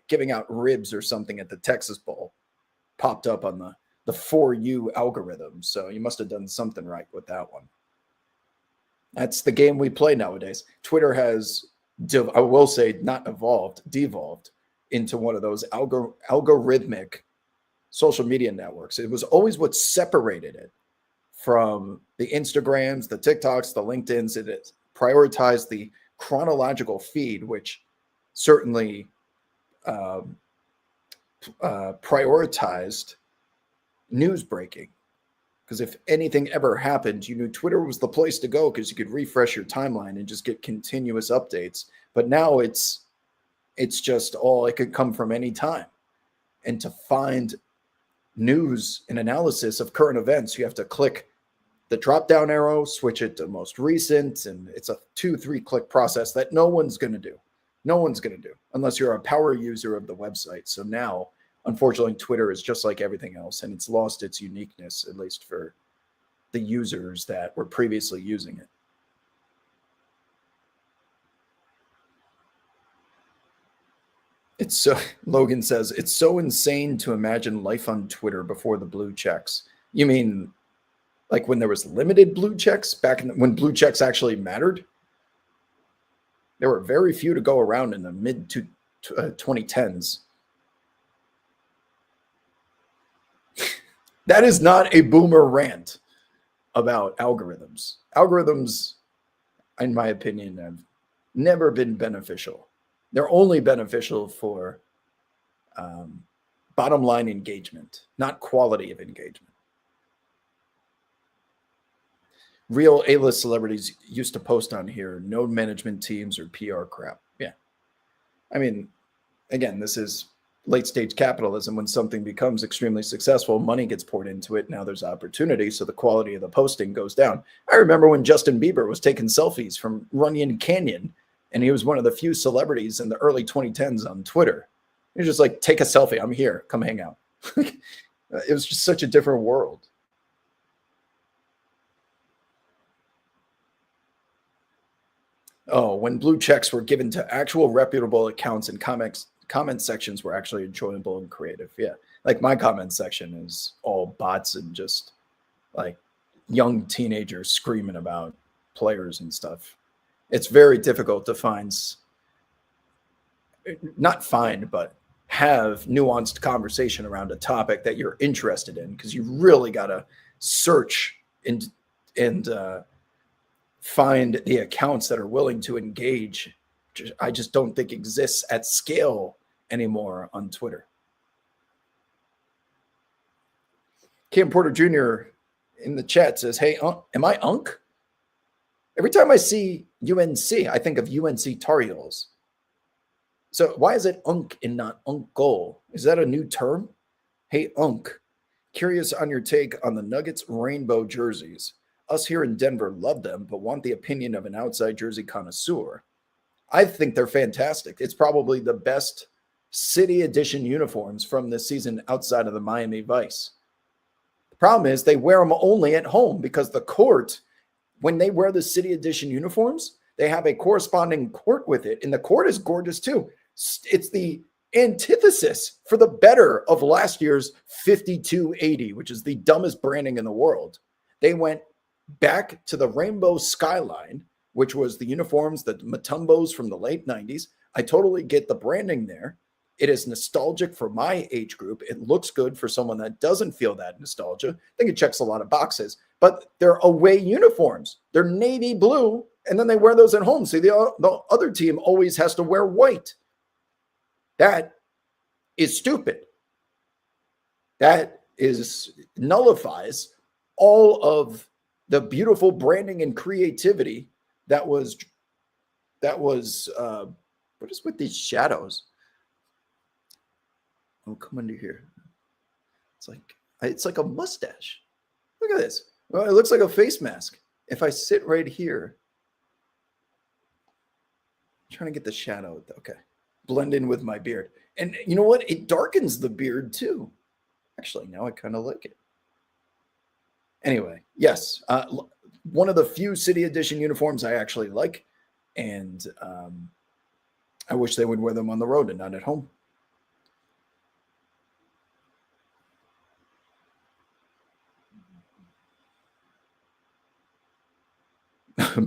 giving out ribs or something at the Texas Bowl. Popped up on the For You algorithm. So you must have done something right with that one. That's the game we play nowadays. Twitter has, I will say, not evolved, devolved into one of those algorithmic social media networks. It was always what separated it from the Instagrams, the TikToks, the LinkedIns. It prioritized the chronological feed, which certainly prioritized news breaking. Because if anything ever happened, you knew Twitter was the place to go because you could refresh your timeline and just get continuous updates. But now it's just all, it could come from any time. And to find news and analysis of current events, you have to click the drop down arrow, switch it to most recent, and it's a 2-3 click process that no one's going to do. No one's going to do unless you're a power user of the website. So now, unfortunately, Twitter is just like everything else, and it's lost its uniqueness, at least for the users that were previously using it. It's so Logan says it's so insane to imagine life on Twitter before the blue checks. You mean like when there was limited blue checks back when blue checks actually mattered? There were very few to go around in the mid 2010s. That is not a boomer rant about algorithms. Algorithms, in my opinion, have never been beneficial. They're only beneficial for bottom line engagement, not quality of engagement. Real A-list celebrities used to post on here, no management teams or PR crap. Yeah. I mean, again, this is late stage capitalism. When something becomes extremely successful, money gets poured into it. Now there's opportunity. So the quality of the posting goes down. I remember when Justin Bieber was taking selfies from Runyon Canyon, and he was one of the few celebrities in the early 2010s on Twitter. He was just like, take a selfie. I'm here. Come hang out. It was just such a different world. Oh, when blue checks were given to actual reputable accounts and comment sections were actually enjoyable and creative. Yeah. Like my comment section is all bots and just like young teenagers screaming about players and stuff. It's very difficult to but have nuanced conversation around a topic that you're interested in, because you really got to search and find the accounts that are willing to engage. I just don't think exists at scale anymore on Twitter. Cam Porter Jr. in the chat says, hey, am I Unk? Every time I see UNC, I think of UNC Tar Heels. So why is it Unk and not Uncle? Is that a new term? Hey, Unk, curious on your take on the Nuggets rainbow jerseys. Us here in Denver love them, but want the opinion of an outside jersey connoisseur. I think they're fantastic. It's probably the best city edition uniforms from this season outside of the Miami Vice. The problem is they wear them only at home, because the court, when they wear the city edition uniforms, they have a corresponding court with it. And the court is gorgeous too. It's the antithesis for the better of last year's 5280, which is the dumbest branding in the world. They went back to the rainbow skyline, which was the uniforms, the Matumbos from the late 90s. I totally get the branding there. It is nostalgic for my age group. It looks good for someone that doesn't feel that nostalgia. I think it checks a lot of boxes, but they're away uniforms. They're navy blue, and then they wear those at home. See, the other team always has to wear white. That is stupid. That nullifies all of the beautiful branding and creativity that was what is with these shadows? Oh, come under here. It's like a mustache. Look at this. Well, it looks like a face mask. If I sit right here, I'm trying to get the shadow. Okay. Blend in with my beard. And you know what? It darkens the beard too. Actually, now I kind of like it. Anyway, yes. One of the few city edition uniforms I actually like. And I wish they would wear them on the road and not at home.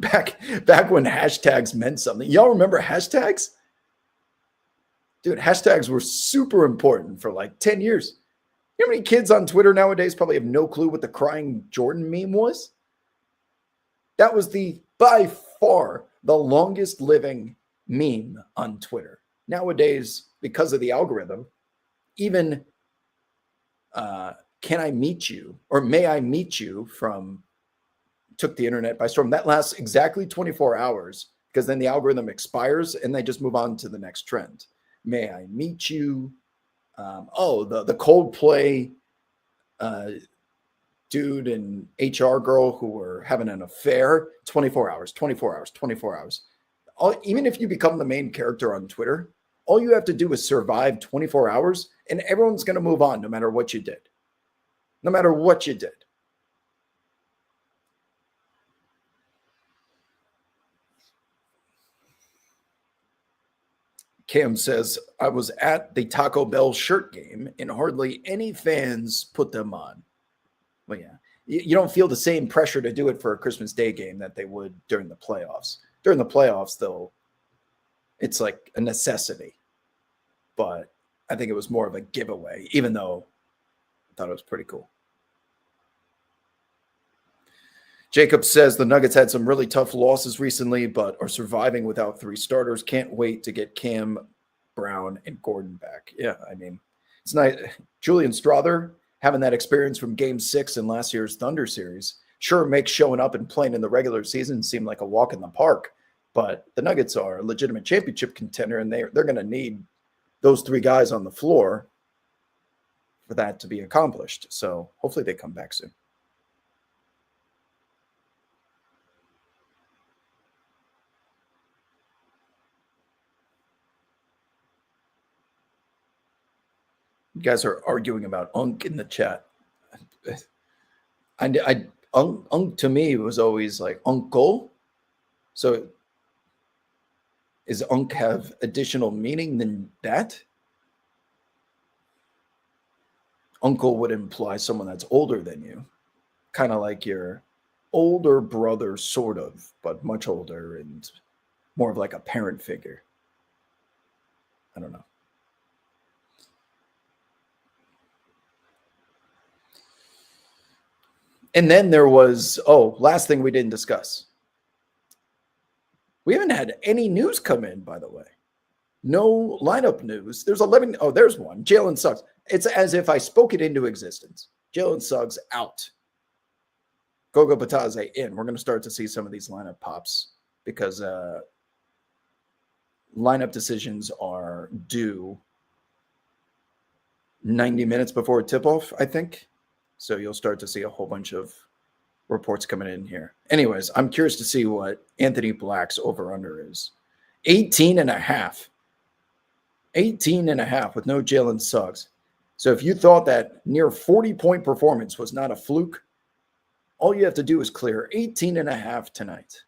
back when hashtags meant something. Y'all remember hashtags? Dude, hashtags were super important for like 10 years. You know how many kids on Twitter nowadays probably have no clue what the crying Jordan meme was? That was by far the longest living meme on Twitter. Nowadays, because of the algorithm, even can I meet you or may I meet you took the internet by storm. That lasts exactly 24 hours, because then the algorithm expires and they just move on to the next trend. May I meet you? The Coldplay dude and HR girl who were having an affair. 24 hours. Even if you become the main character on Twitter, all you have to do is survive 24 hours and everyone's going to move on no matter what you did. No matter what you did. Cam says, I was at the Taco Bell shirt game and hardly any fans put them on. Well, yeah, you don't feel the same pressure to do it for a Christmas Day game that they would during the playoffs. During the playoffs, though, it's like a necessity. But I think it was more of a giveaway, even though I thought it was pretty cool. Jacob says the Nuggets had some really tough losses recently, but are surviving without 3 starters. Can't wait to get Cam, Brown, and Gordon back. Yeah, I mean, it's nice. Julian Strother having that experience from Game 6 in last year's Thunder series sure makes showing up and playing in the regular season seem like a walk in the park. But the Nuggets are a legitimate championship contender, and they're going to need those 3 guys on the floor for that to be accomplished. So hopefully they come back soon. You guys are arguing about Unk in the chat. Unk to me was always like uncle. So does Unk have additional meaning than that? Uncle would imply someone that's older than you, kind of like your older brother, sort of, but much older and more of like a parent figure. I don't know. And then there was, last thing we didn't discuss. We haven't had any news come in, by the way. No lineup news. There's 11. Oh, there's one. Jalen Suggs. It's as if I spoke it into existence. Jalen Suggs out. Goga Batadze in. We're going to start to see some of these lineup pops because lineup decisions are due 90 minutes before tip-off, I think. So you'll start to see a whole bunch of reports coming in here. Anyways, I'm curious to see what Anthony Black's over-under is. 18.5. 18.5 with no Jalen Suggs. So if you thought that near 40-point performance was not a fluke, all you have to do is clear 18.5 tonight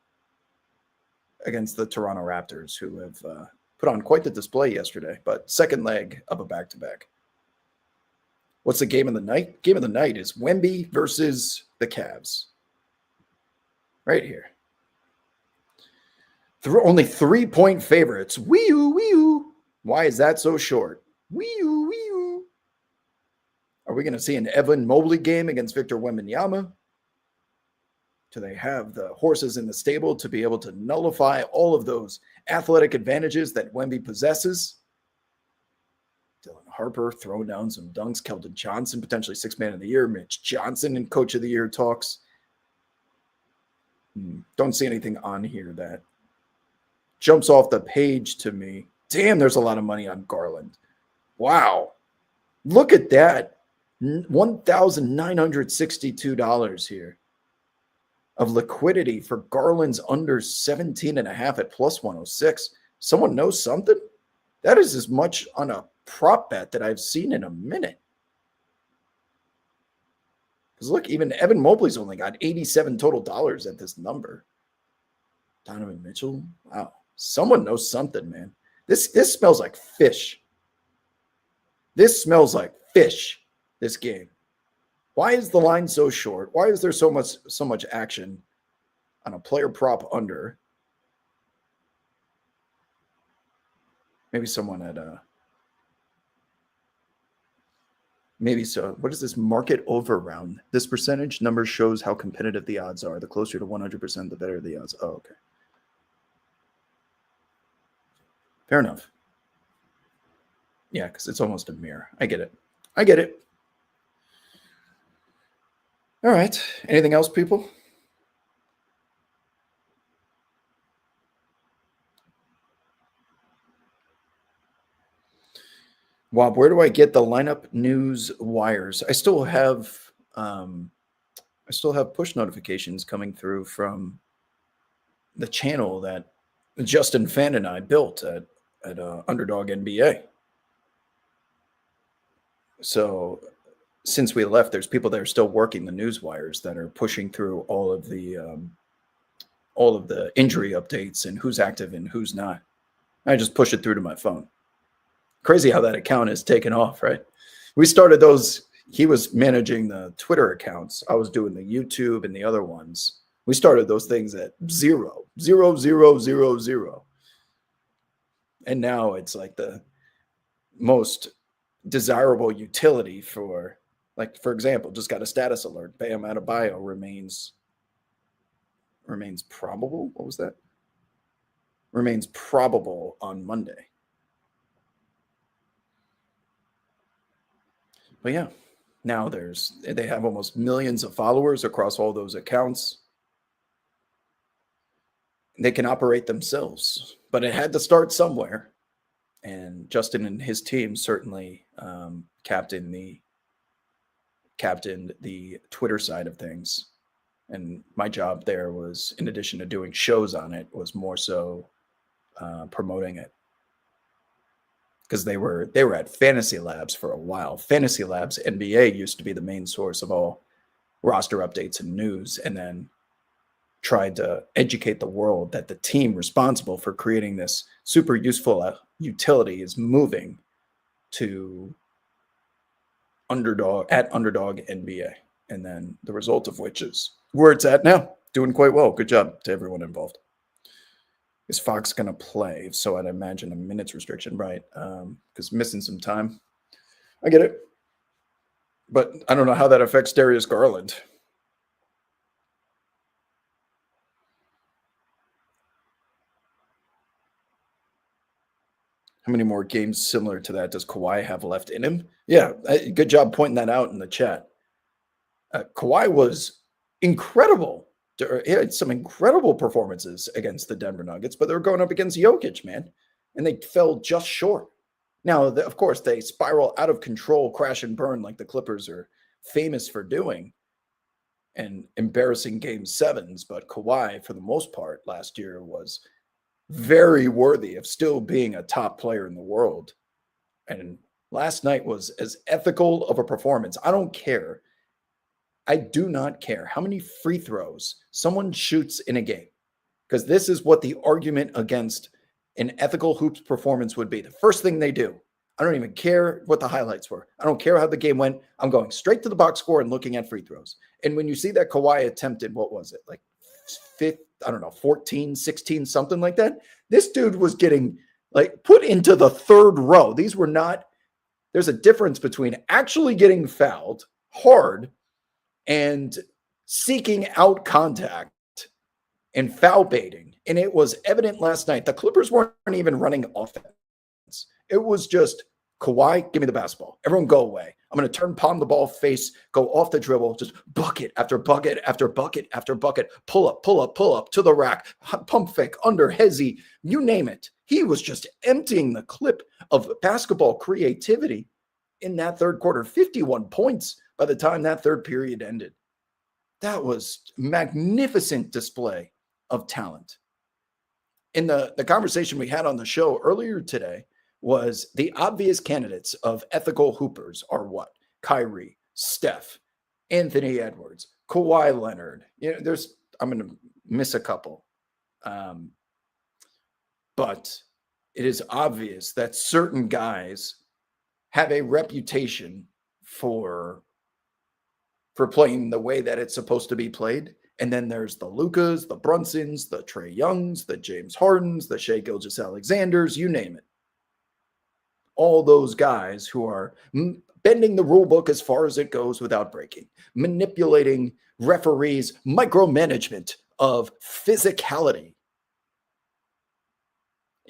against the Toronto Raptors, who have put on quite the display yesterday, but second leg of a back-to-back. What's the game of the night? Game of the night is Wemby versus the Cavs. Right here. Only 3-point favorites. Wee-oo, wee-oo. Why is that so short? Wee-oo, wee-oo. Are we going to see an Evan Mobley game against Victor Wembanyama? Do they have the horses in the stable to be able to nullify all of those athletic advantages that Wemby possesses? Dylan Harper throwing down some dunks. Keldon Johnson, potentially 6th man of the year. Mitch Johnson in coach of the year talks. Don't see anything on here that jumps off the page to me. Damn, there's a lot of money on Garland. Wow. Look at that. $1,962 here of liquidity for Garland's under 17.5 at plus 106. Someone knows something? That is as much on a prop bet that I've seen in a minute. Because look, even Evan Mobley's only got 87 total dollars at this number. Donovan Mitchell, wow. Someone knows something, man. This smells like fish. This smells like fish, this game. Why is the line so short? Why is there so much action on a player prop under? Maybe someone at maybe so. What is this market over round? This percentage number shows how competitive the odds are. The closer to 100%, the better the odds. Oh, okay. Fair enough. Yeah, because it's almost a mirror. I get it. I get it. All right. Anything else, people? Wob, where do I get the lineup news wires? I still have push notifications coming through from the channel that Justin Fan and I built at Underdog NBA. So since we left, there's people that are still working the news wires that are pushing through all of the injury updates and who's active and who's not. I just push it through to my phone. Crazy how that account is taken off, right? We started those. He was managing the Twitter accounts. I was doing the YouTube and the other ones. We started those things at 0, 0, 0, 0, 0. And now it's like the most desirable utility for, like, for example, just got a status alert. Bam Adebayo remains probable. What was that? Remains probable on Monday. But yeah, now they have almost millions of followers across all those accounts. They can operate themselves, but it had to start somewhere. And Justin and his team certainly captained the Twitter side of things. And my job there was, in addition to doing shows on it, was more so promoting it. Because they were at Fantasy Labs for a while. Fantasy Labs NBA used to be the main source of all roster updates and news, and then tried to educate the world that the team responsible for creating this super useful utility is moving to Underdog NBA. And then the result of which is where it's at now, doing quite well. Good job to everyone involved. Is Fox going to play? So I'd imagine a minutes restriction, right? Because missing some time. I get it. But I don't know how that affects Darius Garland. How many more games similar to that does Kawhi have left in him? Yeah, good job pointing that out in the chat. Kawhi was incredible. He had some incredible performances against the Denver Nuggets, but they were going up against Jokic, man, and they fell just short. Now, of course, they spiral out of control, crash and burn like the Clippers are famous for doing, and embarrassing game sevens. But Kawhi, for the most part, last year was very worthy of still being a top player in the world. And last night was as ethical of a performance. I don't care. I do not care how many free throws someone shoots in a game, because this is what the argument against an ethical hoops performance would be. The first thing they do, I don't even care what the highlights were. I don't care how the game went. I'm going straight to the box score and looking at free throws. And when you see that Kawhi attempted, what was it, like 14, 16, something like that, this dude was getting like put into the third row. These were not, there's a difference between actually getting fouled hard and seeking out contact and foul baiting. And it was evident last night. The Clippers weren't even running offense. It was just, Kawhi, give me the basketball. Everyone go away. I'm going to turn palm the ball face, go off the dribble, just bucket after bucket after bucket after bucket, pull up to the rack, pump fake, under, hezzy, you name it. He was just emptying the clip of basketball creativity in that third quarter. 51 points by the time that third period ended. That was magnificent display of talent. In the conversation we had on the show earlier today was the obvious candidates of ethical hoopers are what? Kyrie, Steph, Anthony Edwards, Kawhi Leonard. You know, I'm going to miss a couple. But it is obvious that certain guys have a reputation for playing the way that it's supposed to be played. And then there's the Lukas, the Brunsons, the Trae Youngs, the James Hardens, the Shai Gilgeous-Alexanders, you name it. All those guys who are bending the rule book as far as it goes without breaking, manipulating referees, micromanagement of physicality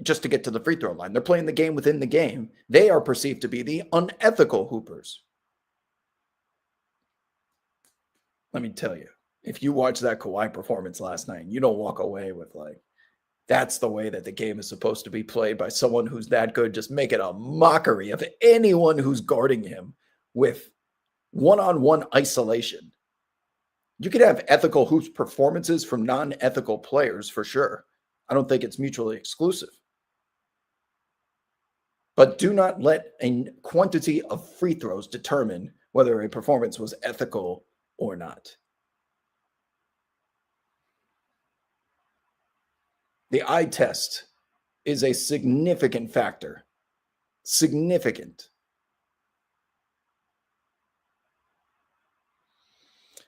just to get to the free throw line. They're playing the game within the game. They are perceived to be the unethical hoopers. Let me tell you, if you watch that Kawhi performance last night, you don't walk away with like, that's the way that the game is supposed to be played by someone who's that good. Just make it a mockery of anyone who's guarding him with one-on-one isolation. You could have ethical hoops performances from non-ethical players for sure. I don't think it's mutually exclusive. But do not let a quantity of free throws determine whether a performance was ethical or not. The eye test is a significant factor. Significant.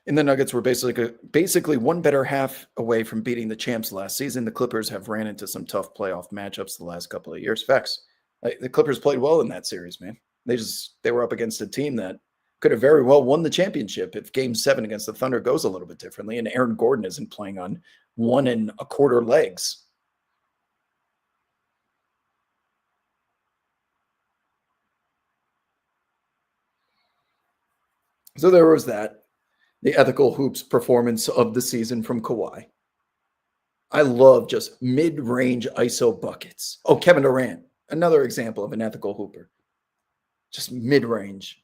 And the Nuggets were basically one better half away from beating the champs last season. The Clippers have ran into some tough playoff matchups the last couple of years. Facts. The Clippers played well in that series, man. They were up against a team that could have very well won the championship if Game 7 against the Thunder goes a little bit differently, and Aaron Gordon isn't playing on 1 1/4 legs. So there was that. The ethical hoops performance of the season from Kawhi. I love just mid-range ISO buckets. Oh, Kevin Durant, another example of an ethical hooper. Just mid-range.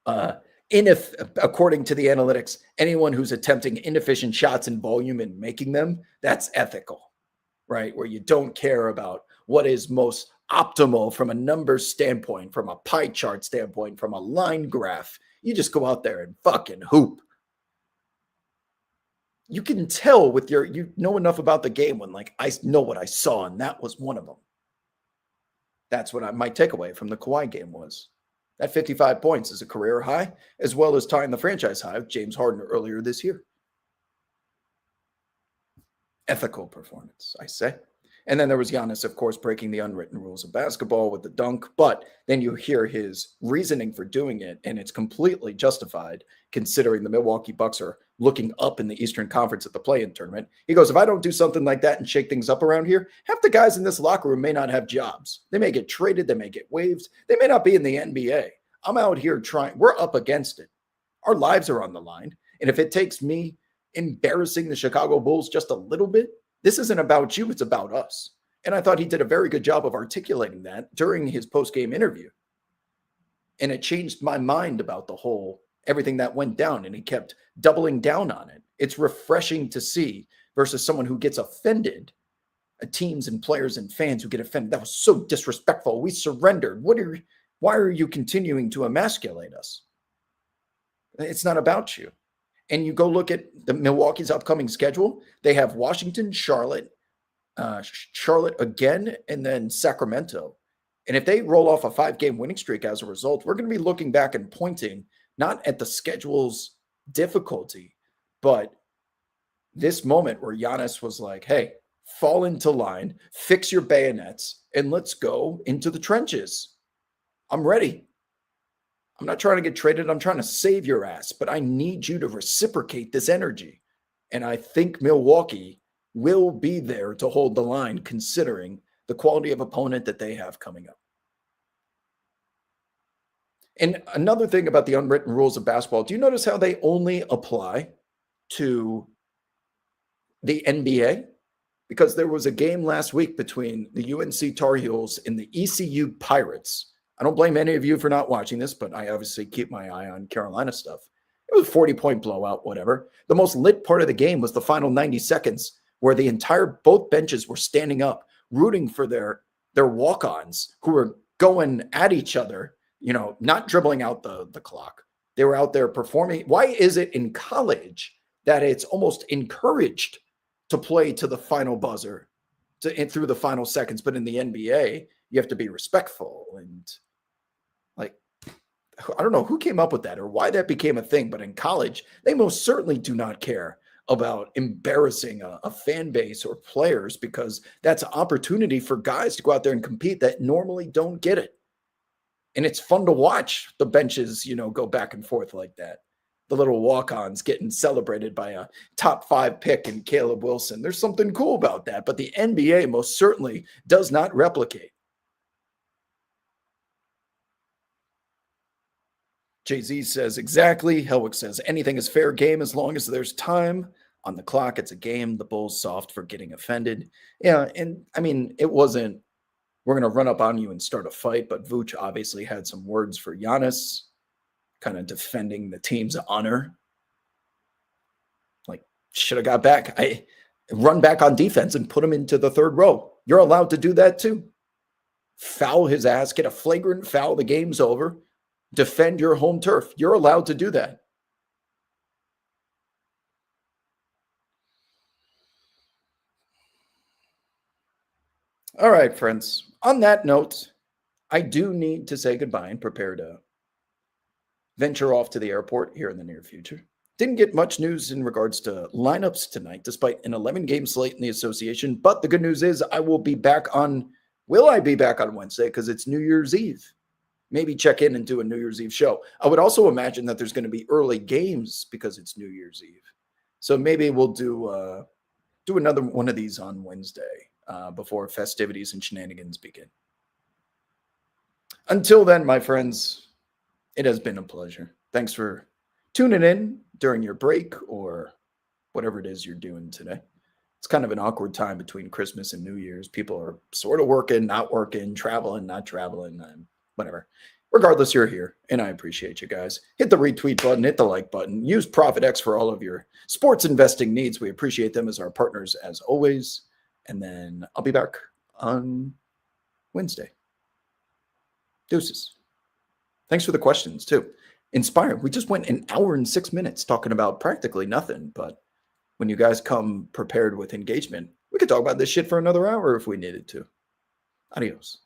According to the analytics, anyone who's attempting inefficient shots in volume and making them, that's ethical, right? Where you don't care about what is most optimal from a numbers standpoint, from a pie chart standpoint, from a line graph. You just go out there and fucking hoop. You can tell with you know enough about the game when, like, I know what I saw, and that was one of them. That's what my takeaway from the Kawhi game was. That 55 points is a career high, as well as tying the franchise high with James Harden earlier this year. Ethical performance, I say. And then there was Giannis, of course, breaking the unwritten rules of basketball with the dunk. But then you hear his reasoning for doing it, and it's completely justified considering the Milwaukee Bucks are looking up in the Eastern Conference at the play-in tournament. He goes, if I don't do something like that and shake things up around here, half the guys in this locker room may not have jobs. They may get traded. They may get waived. They may not be in the NBA. I'm out here trying. We're up against it. Our lives are on the line. And if it takes me embarrassing the Chicago Bulls just a little bit, this isn't about you, it's about us. And I thought he did a very good job of articulating that during his post-game interview. And it changed my mind about everything that went down, and he kept doubling down on it. It's refreshing to see versus someone who gets offended, teams and players and fans who get offended. That was so disrespectful. We surrendered. Why are you continuing to emasculate us? It's not about you. And you go look at the Milwaukee's upcoming schedule. They have Washington, Charlotte again, and then Sacramento. And if they roll off a 5-game winning streak as a result, we're going to be looking back and pointing not at the schedule's difficulty, but this moment where Giannis was like, hey, fall into line, fix your bayonets, and let's go into the trenches. I'm ready. I'm not trying to get traded. I'm trying to save your ass, but I need you to reciprocate this energy. And I think Milwaukee will be there to hold the line considering the quality of opponent that they have coming up. And another thing about the unwritten rules of basketball, do you notice how they only apply to the NBA? Because there was a game last week between the UNC Tar Heels and the ECU Pirates. I don't blame any of you for not watching this, but I obviously keep my eye on Carolina stuff. It was a 40-point blowout, whatever. The most lit part of the game was the final 90 seconds where both benches were standing up, rooting for their walk-ons who were going at each other, not dribbling out the clock. They were out there performing. Why is it in college that it's almost encouraged to play to the final buzzer and through the final seconds? But in the NBA, you have to be respectful. And I don't know who came up with that or why that became a thing, but in college, they most certainly do not care about embarrassing a fan base or players, because that's an opportunity for guys to go out there and compete that normally don't get it. And it's fun to watch the benches, go back and forth like that. The little walk-ons getting celebrated by a top 5 pick in Caleb Wilson. There's something cool about that, but the NBA most certainly does not replicate. Jay-Z says, exactly. Helwick says, anything is fair game as long as there's time on the clock. It's a game. The Bulls soft for getting offended. Yeah, and I mean, it wasn't, we're going to run up on you and start a fight, but Vooch obviously had some words for Giannis, kind of defending the team's honor. Like, should have got back. I run back on defense and put him into the third row. You're allowed to do that too. Foul his ass, get a flagrant foul, the game's over. Defend your home turf. You're allowed to do that. All right, friends. On that note, I do need to say goodbye and prepare to venture off to the airport here in the near future. Didn't get much news in regards to lineups tonight, despite an 11-game slate in the association. But the good news is I will be back on. Will I be back on Wednesday? Because it's New Year's Eve. Maybe check in and do a New Year's Eve show. I would also imagine that there's going to be early games because it's New Year's Eve. So maybe we'll do another one of these on Wednesday before festivities and shenanigans begin. Until then, my friends, it has been a pleasure. Thanks for tuning in during your break or whatever it is you're doing today. It's kind of an awkward time between Christmas and New Year's. People are sort of working, not working, traveling, not traveling, and whatever. Regardless, you're here, and I appreciate you guys. Hit the retweet button, hit the like button. Use ProfitX for all of your sports investing needs. We appreciate them as our partners as always. And then I'll be back on Wednesday. Deuces. Thanks for the questions, too. Inspired. We just went an hour and 6 minutes talking about practically nothing. But when you guys come prepared with engagement, we could talk about this shit for another hour if we needed to. Adios.